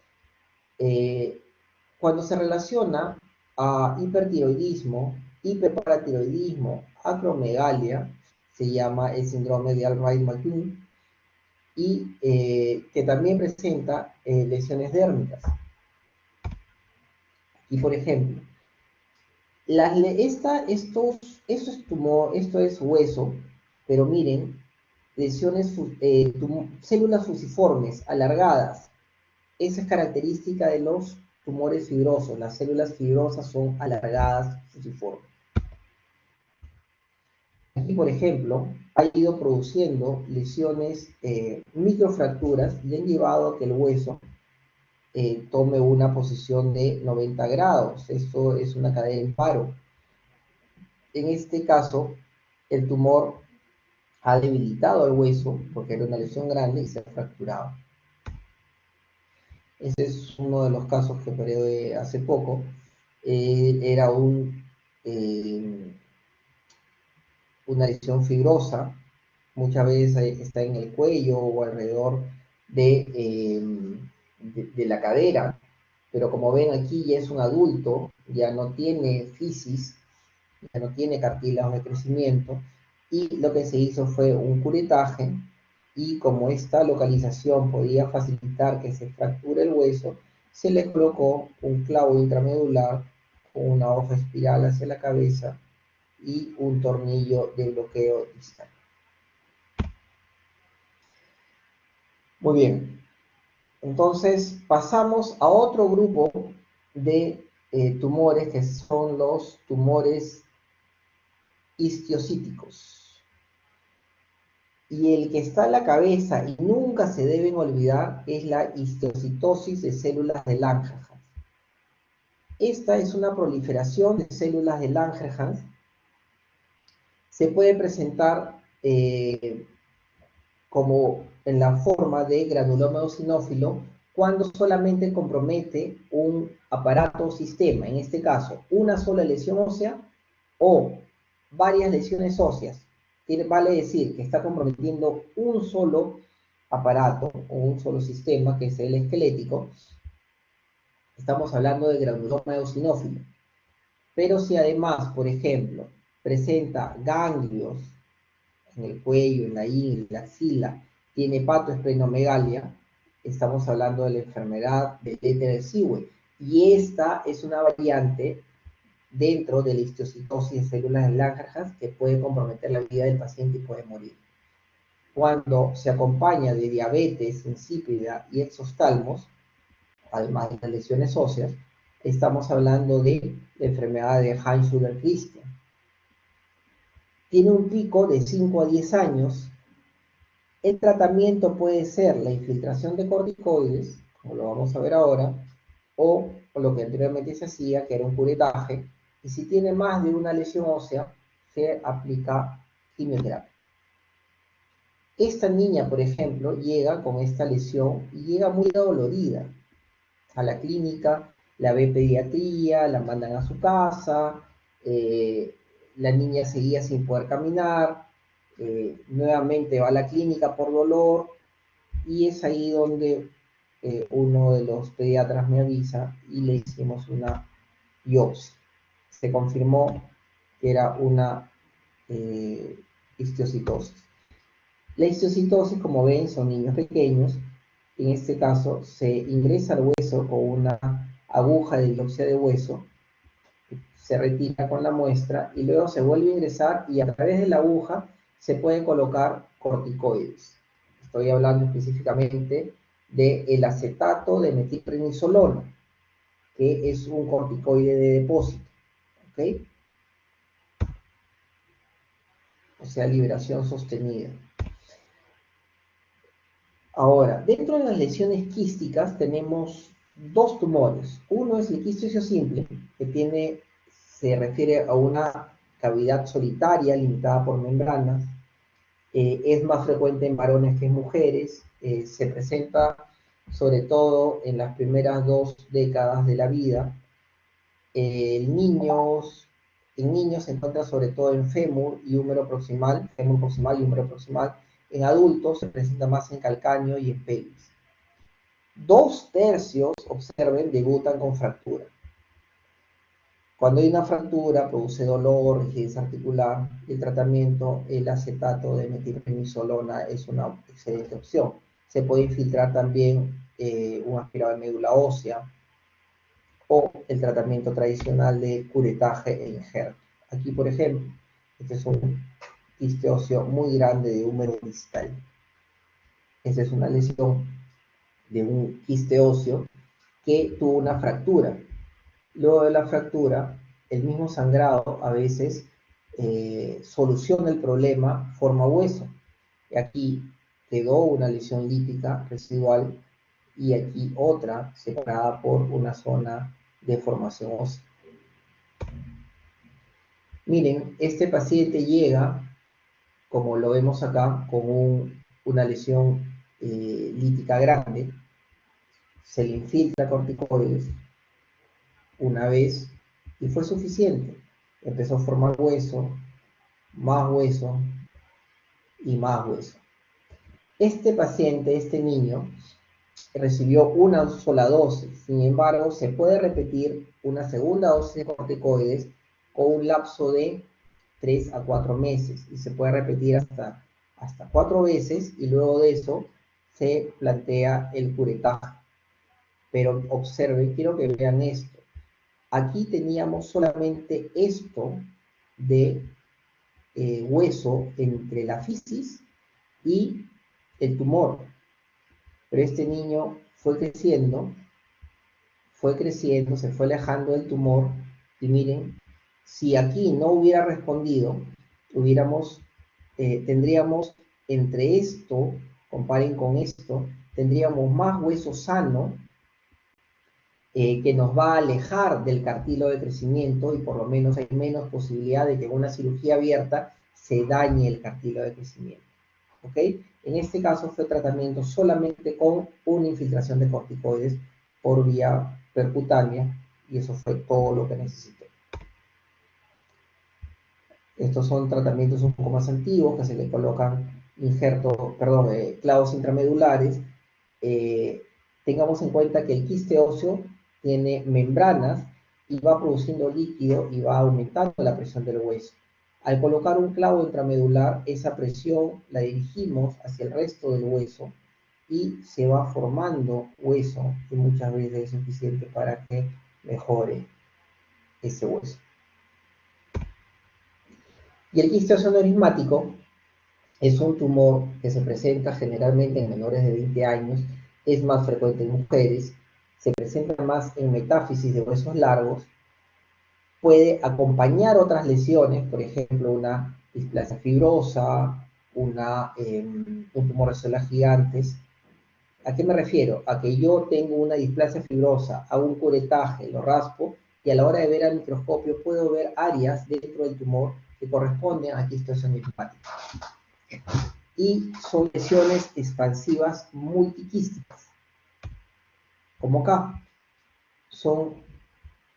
S1: Cuando se relaciona a hipertiroidismo, hiperparatiroidismo, acromegalia, se llama el síndrome de Albright-McClung, y que también presenta lesiones dérmicas. Y por ejemplo, esto es hueso, pero miren, células fusiformes, alargadas. Esa es característica de los tumores fibrosos. Las células fibrosas son alargadas, fusiformes. Aquí, por ejemplo, ha ido produciendo lesiones, microfracturas, y han llevado a que el hueso tome una posición de 90 grados. Esto es una cadera en paro. En este caso, el tumor ha debilitado el hueso porque era una lesión grande y se ha fracturado. Ese es uno de los casos que operé hace poco. Era una lesión fibrosa, muchas veces está en el cuello o alrededor de la cadera, pero como ven aquí ya es un adulto, ya no tiene fisis, ya no tiene cartílagos de crecimiento, y lo que se hizo fue un curetaje, y como esta localización podía facilitar que se fracture el hueso, se le colocó un clavo intramedular con una hoja espiral hacia la cabeza y un tornillo de bloqueo distal. Muy bien, entonces pasamos a otro grupo de tumores que son los tumores histiocíticos. Y el que está en la cabeza y nunca se deben olvidar es la histocitosis de células de Langerhans. Esta es una proliferación de células de Langerhans. Se puede presentar como en la forma de granuloma eosinófilo cuando solamente compromete un aparato o sistema, en este caso una sola lesión ósea o varias lesiones óseas. Vale decir que está comprometiendo un solo aparato o un solo sistema, que es el esquelético. Estamos hablando de granuloma eosinófilo. Pero si además, por ejemplo, presenta ganglios en el cuello, en la ingle, en la axila, tiene hepatoesplenomegalia, estamos hablando de la enfermedad de Letter-Sewell. Y esta es una variante dentro de la histocitosis de células de Langerhans que puede comprometer la vida del paciente y puede morir. Cuando se acompaña de diabetes insípida y exoftalmos, además de las lesiones óseas, estamos hablando de la enfermedad de Heinz-Schüller-Christian. Tiene un pico de 5 a 10 años. El tratamiento puede ser la infiltración de corticoides, como lo vamos a ver ahora, o lo que anteriormente se hacía, que era un curetaje, y si tiene más de una lesión ósea, se aplica quimioterapia. Esta niña, por ejemplo, llega con esta lesión y llega muy dolorida a la clínica, la ve pediatría, la mandan a su casa, la niña seguía sin poder caminar, nuevamente va a la clínica por dolor, y es ahí donde uno de los pediatras me avisa y le hicimos una biopsia. Se confirmó que era una histocitosis. La histocitosis, como ven, son niños pequeños. En este caso, se ingresa al hueso con una aguja de biopsia de hueso, se retira con la muestra y luego se vuelve a ingresar, y a través de la aguja se pueden colocar corticoides. Estoy hablando específicamente del acetato de metilprednisolona, que es un corticoide de depósito, ¿ok? O sea, liberación sostenida. Ahora, dentro de las lesiones quísticas tenemos dos tumores. Uno es el quiste simple, que se refiere a una cavidad solitaria limitada por membranas. Es más frecuente en varones que en mujeres. Se presenta sobre todo en las primeras 2 décadas de la vida. En niños se encuentra sobre todo en fémur y húmero proximal, fémur proximal y húmero proximal. En adultos se presenta más en calcáneo y en pelvis. 2/3, observen, debutan con fractura. Cuando hay una fractura, produce dolor, rigidez articular, y el tratamiento, el acetato de metilprednisolona es una excelente opción. Se puede infiltrar también un aspirado de médula ósea, o el tratamiento tradicional de curetaje e injerto. Aquí, por ejemplo, este es un quiste óseo muy grande de húmero distal. Esta es una lesión de un quiste óseo que tuvo una fractura. Luego de la fractura, el mismo sangrado a veces soluciona el problema, forma hueso. Y aquí quedó una lesión lítica residual y aquí otra separada por una zona de formación ósea. Miren, este paciente llega, como lo vemos acá, con una lesión lítica grande. Se le infiltra corticoides una vez y fue suficiente. Empezó a formar hueso y más hueso. Este paciente, este niño, recibió una sola dosis. Sin embargo, se puede repetir una segunda dosis de corticoides con un lapso de 3 a 4 meses. Y se puede repetir hasta 4 veces y luego de eso se plantea el curetaje. Pero observen, quiero que vean esto. Aquí teníamos solamente esto de hueso entre la fisis y el tumor. Pero este niño fue creciendo, se fue alejando del tumor, y miren, si aquí no hubiera respondido, tendríamos entre esto, comparen con esto, tendríamos más hueso sano que nos va a alejar del cartílago de crecimiento, y por lo menos hay menos posibilidad de que en una cirugía abierta se dañe el cartílago de crecimiento. ¿Ok? En este caso fue tratamiento solamente con una infiltración de corticoides por vía percutánea, y eso fue todo lo que necesité. Estos son tratamientos un poco más antiguos, que se le colocan clavos intramedulares. Tengamos en cuenta que el quiste óseo tiene membranas y va produciendo líquido y va aumentando la presión del hueso. Al colocar un clavo intramedular, esa presión la dirigimos hacia el resto del hueso y se va formando hueso, que muchas veces es suficiente para que mejore ese hueso. Y el quiste óseo aneurysmático es un tumor que se presenta generalmente en menores de 20 años, es más frecuente en mujeres, se presenta más en metáfisis de huesos largos, puede acompañar otras lesiones, por ejemplo, una displasia fibrosa, un tumor de células gigantes. ¿A qué me refiero? A que yo tengo una displasia fibrosa, hago un curetaje, lo raspo, y a la hora de ver al microscopio puedo ver áreas dentro del tumor que corresponden a quiste óseo aneurysmático. Y son lesiones expansivas multiquísticas. Como acá, son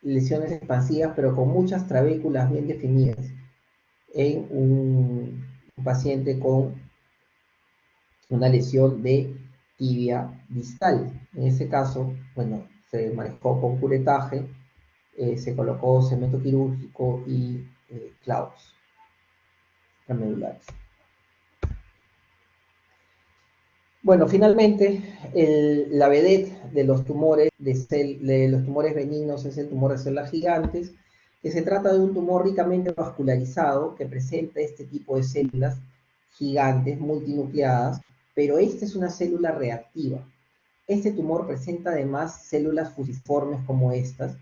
S1: lesiones expansivas, pero con muchas trabéculas bien definidas en un paciente con una lesión de tibia distal. En ese caso, bueno, se manejó con curetaje, se colocó cemento quirúrgico y clavos intramedulares. Bueno, finalmente, la vedette de los tumores benignos es el tumor de células gigantes, que se trata de un tumor ricamente vascularizado que presenta este tipo de células gigantes multinucleadas pero esta es una célula reactiva. Este tumor presenta además células fusiformes como estas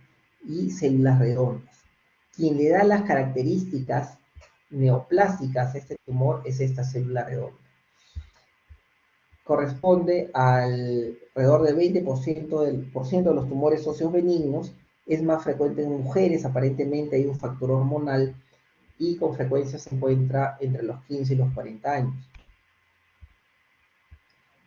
S1: y células redondas. Quien le da las características neoplásicas a este tumor es esta célula redonda. Corresponde al alrededor del 20% de los tumores óseos benignos, es más frecuente en mujeres, aparentemente hay un factor hormonal y con frecuencia se encuentra entre los 15 y los 40 años.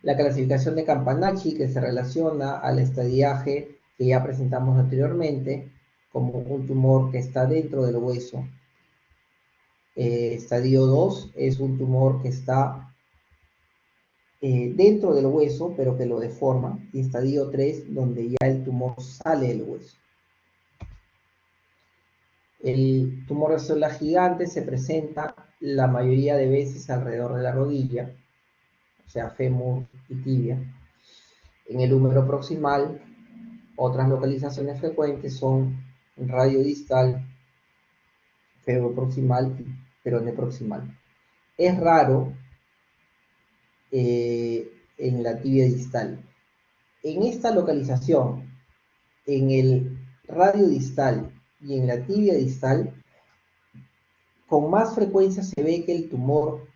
S1: La clasificación de Campanacci, que se relaciona al estadiaje que ya presentamos anteriormente, como un tumor que está dentro del hueso. Estadio 2 es un tumor que está dentro del hueso, pero que lo deforma. Y estadio 3, donde ya el tumor sale del hueso. El tumor de célula gigante se presenta la mayoría de veces alrededor de la rodilla, o sea, fémur y tibia. En el húmero proximal, otras localizaciones frecuentes son radio distal, fémur proximal y peroné proximal. Es raro en la tibia distal. En esta localización, en el radio distal y en la tibia distal, con más frecuencia se ve que el tumor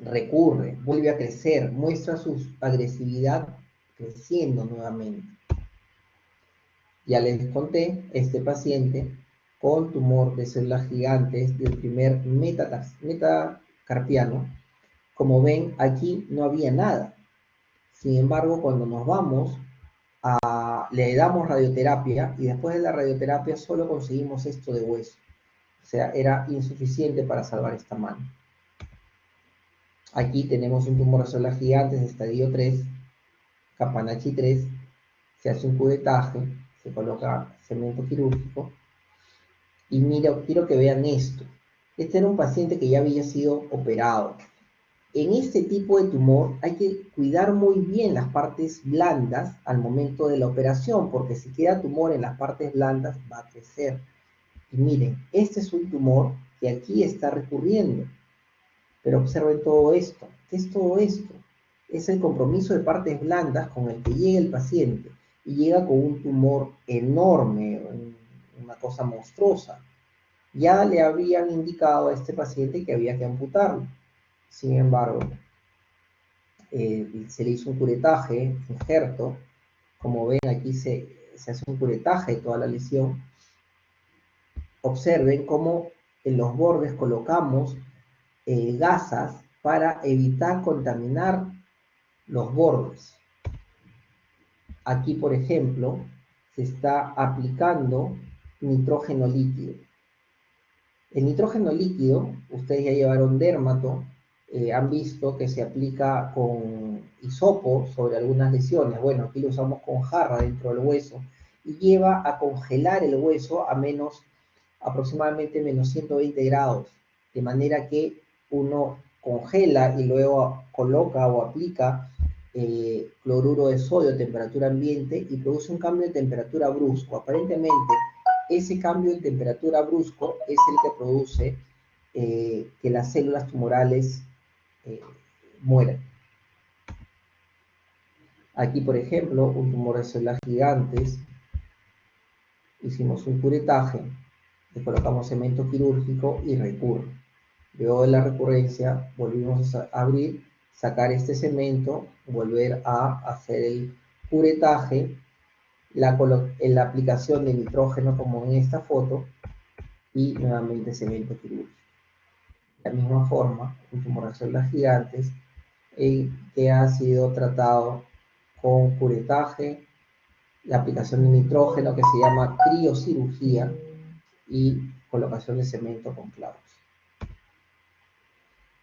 S1: recurre, vuelve a crecer, muestra su agresividad creciendo nuevamente. Ya les conté, este paciente con tumor de células gigantes del primer metacarpiano, como ven, aquí no había nada. Sin embargo, cuando nos vamos, le damos radioterapia y después de la radioterapia solo conseguimos esto de hueso. O sea, era insuficiente para salvar esta mano. Aquí tenemos un tumor de células gigantes de estadio 3, Campanacci 3, se hace un curetaje, se coloca cemento quirúrgico, y mira, quiero que vean esto. Este era un paciente que ya había sido operado. En este tipo de tumor hay que cuidar muy bien las partes blandas al momento de la operación, porque si queda tumor en las partes blandas va a crecer. Y miren, este es un tumor que aquí está recurriendo. Pero observen todo esto. ¿Qué es todo esto? Es el compromiso de partes blandas con el que llega el paciente y llega con un tumor enorme, una cosa monstruosa. Ya le habían indicado a este paciente que había que amputarlo. Sin embargo, se le hizo un curetaje, injerto. Como ven, aquí se hace un curetaje de toda la lesión. Observen cómo en los bordes colocamos gasas para evitar contaminar los bordes. Aquí, por ejemplo, se está aplicando nitrógeno líquido. El nitrógeno líquido, ustedes ya llevaron dermato, han visto que se aplica con hisopo sobre algunas lesiones. Bueno, aquí lo usamos con jarra dentro del hueso y lleva a congelar el hueso a aproximadamente menos 120 grados, de manera que uno congela y luego coloca o aplica cloruro de sodio a temperatura ambiente y produce un cambio de temperatura brusco. Aparentemente, ese cambio de temperatura brusco es el que produce que las células tumorales mueran. Aquí, por ejemplo, un tumor de células gigantes, hicimos un curetaje, le colocamos cemento quirúrgico y recurre. Luego de la recurrencia, volvimos a abrir, sacar este cemento, volver a hacer el curetaje, la aplicación de nitrógeno como en esta foto y nuevamente cemento quirúrgico. De la misma forma, un tumor de células gigantes que ha sido tratado con curetaje, la aplicación de nitrógeno que se llama criocirugía y colocación de cemento con clavos.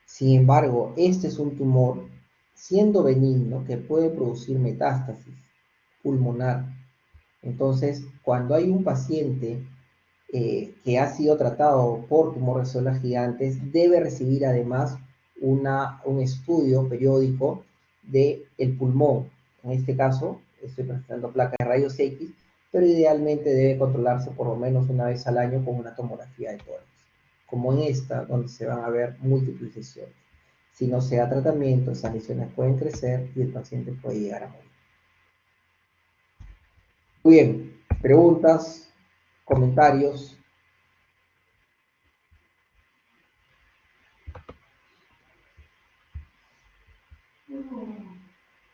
S1: Sin embargo, este es un tumor, siendo benigno, que puede producir metástasis pulmonar. Entonces, cuando hay un paciente que ha sido tratado por tumor de células gigantes, debe recibir además un estudio periódico del pulmón. En este caso, estoy presentando placas de rayos X, pero idealmente debe controlarse por lo menos una vez al año con una tomografía de tórax, como en esta, donde se van a ver múltiples lesiones. Si no se da tratamiento, esas lesiones pueden crecer y el paciente puede llegar a morir. Muy bien, preguntas, comentarios.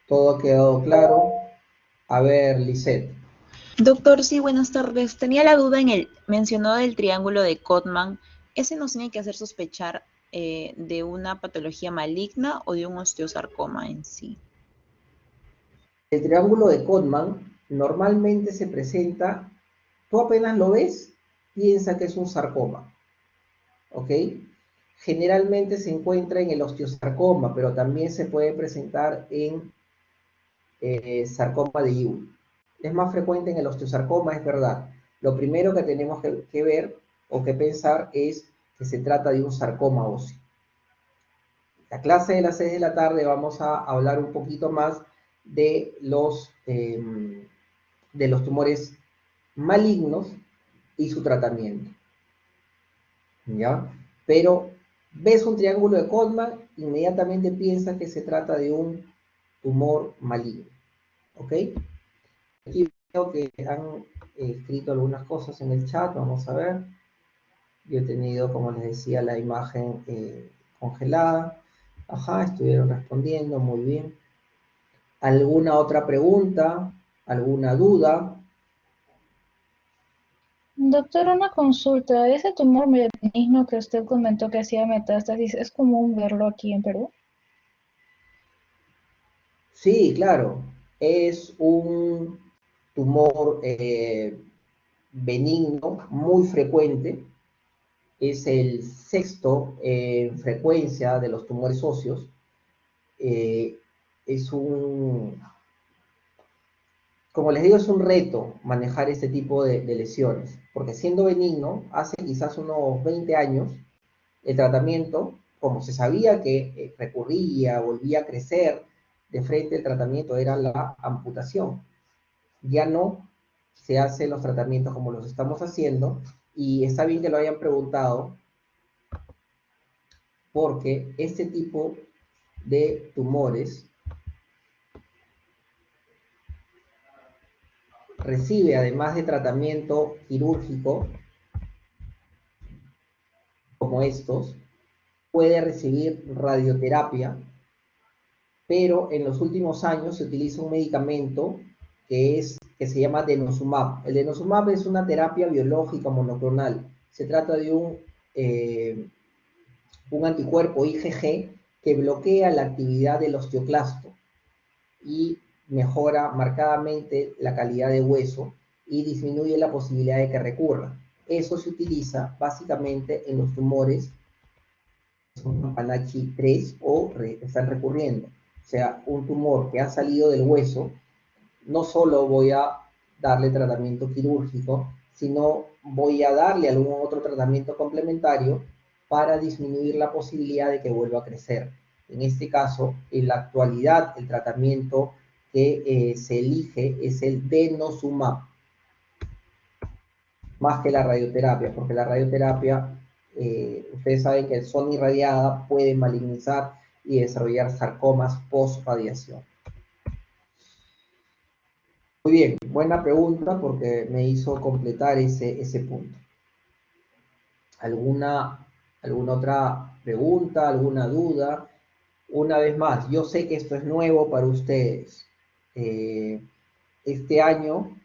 S1: ¿Todo ha quedado claro? A ver, Lisette.
S4: Doctor, sí, buenas tardes. Tenía la duda en el mencionado del triángulo de Codman. ¿Ese nos tiene que hacer sospechar de una patología maligna o de un osteosarcoma en sí?
S1: El triángulo de Codman normalmente se presenta, tú apenas lo ves, piensa que es un sarcoma, ¿ok? Generalmente se encuentra en el osteosarcoma, pero también se puede presentar en sarcoma de Ewing. Es más frecuente en el osteosarcoma, es verdad. Lo primero que tenemos que ver o que pensar es que se trata de un sarcoma óseo. La clase de las 6 de la tarde vamos a hablar un poquito más de los tumores malignos y su tratamiento. ¿Ya? Pero ves un triángulo de Codman, inmediatamente piensas que se trata de un tumor maligno. ¿Ok? Aquí veo que han escrito algunas cosas en el chat, vamos a ver. Yo he tenido, como les decía, la imagen congelada. Ajá, estuvieron respondiendo, muy bien. ¿Alguna otra pregunta? ¿Alguna duda?
S5: Doctor, una consulta. Ese tumor benigno que usted comentó que hacía metástasis, ¿es común verlo aquí en Perú?
S1: Sí, claro. Es un tumor benigno muy frecuente. Es el sexto en frecuencia de los tumores óseos. Es un, como les digo, es un reto manejar este tipo de lesiones, porque siendo benigno, hace quizás unos 20 años, el tratamiento, como se sabía que recurría, volvía a crecer, de frente el tratamiento era la amputación. Ya no se hacen los tratamientos como los estamos haciendo, y está bien que lo hayan preguntado, porque este tipo de tumores recibe, además de tratamiento quirúrgico, como estos, puede recibir radioterapia, pero en los últimos años se utiliza un medicamento que se llama denosumab. El denosumab es una terapia biológica monoclonal. Se trata de un anticuerpo IgG que bloquea la actividad del osteoclasto y mejora marcadamente la calidad de hueso y disminuye la posibilidad de que recurra. Eso se utiliza básicamente en los tumores que son Campanachi 3 o están recurriendo. O sea, un tumor que ha salido del hueso, no solo voy a darle tratamiento quirúrgico, sino voy a darle algún otro tratamiento complementario para disminuir la posibilidad de que vuelva a crecer. En este caso, en la actualidad, el tratamiento que se elige es el denosumab, más que la radioterapia, porque la radioterapia, ustedes saben que el sol irradiada puede malignizar y desarrollar sarcomas post-radiación. Muy bien, buena pregunta porque me hizo completar ese punto. ¿Alguna otra pregunta, alguna duda? Una vez más, yo sé que esto es nuevo para ustedes. Este año,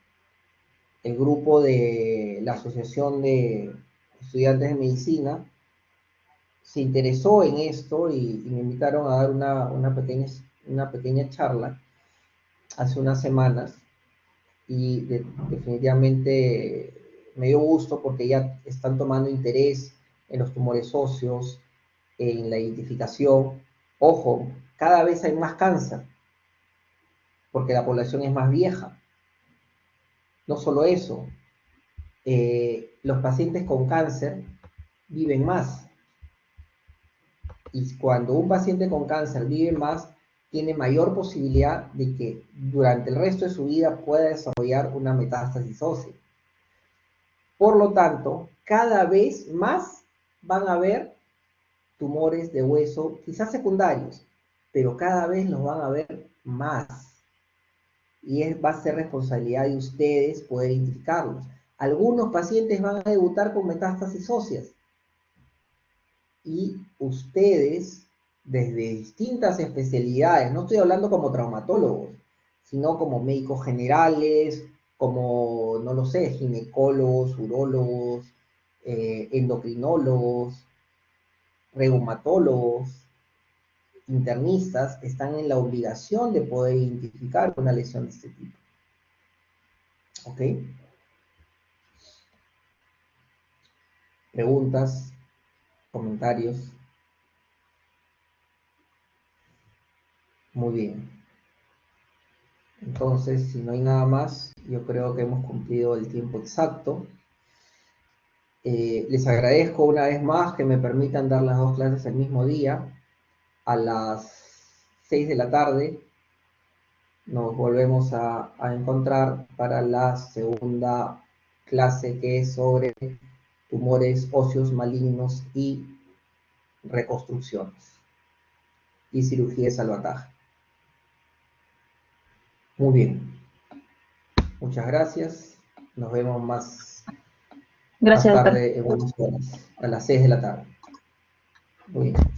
S1: el grupo de la Asociación de Estudiantes de Medicina se interesó en esto y me invitaron a dar una pequeña charla hace unas semanas y definitivamente me dio gusto porque ya están tomando interés en los tumores óseos, en la identificación. Ojo, cada vez hay más cáncer porque la población es más vieja. No solo eso, los pacientes con cáncer viven más. Y cuando un paciente con cáncer vive más, tiene mayor posibilidad de que durante el resto de su vida pueda desarrollar una metástasis ósea. Por lo tanto, cada vez más van a haber tumores de hueso, quizás secundarios, pero cada vez los van a ver más. Y va a ser responsabilidad de ustedes poder identificarlos. Algunos pacientes van a debutar con metástasis óseas. Y ustedes, desde distintas especialidades, no estoy hablando como traumatólogos, sino como médicos generales, como, no lo sé, ginecólogos, urólogos, endocrinólogos, reumatólogos, internistas, están en la obligación de poder identificar una lesión de este tipo. ¿Ok? Preguntas, comentarios. Muy bien. Entonces, si no hay nada más, yo creo que hemos cumplido el tiempo exacto. Les agradezco una vez más que me permitan dar las dos clases el mismo día, a las 6 de la tarde. Nos volvemos a encontrar para la segunda clase, que es sobre tumores óseos malignos y reconstrucciones y cirugía de salvataje. Muy bien. Muchas gracias. Nos vemos más
S5: Gracias, doctor.
S1: tarde en unas horas, a las 6 de la tarde. Muy bien.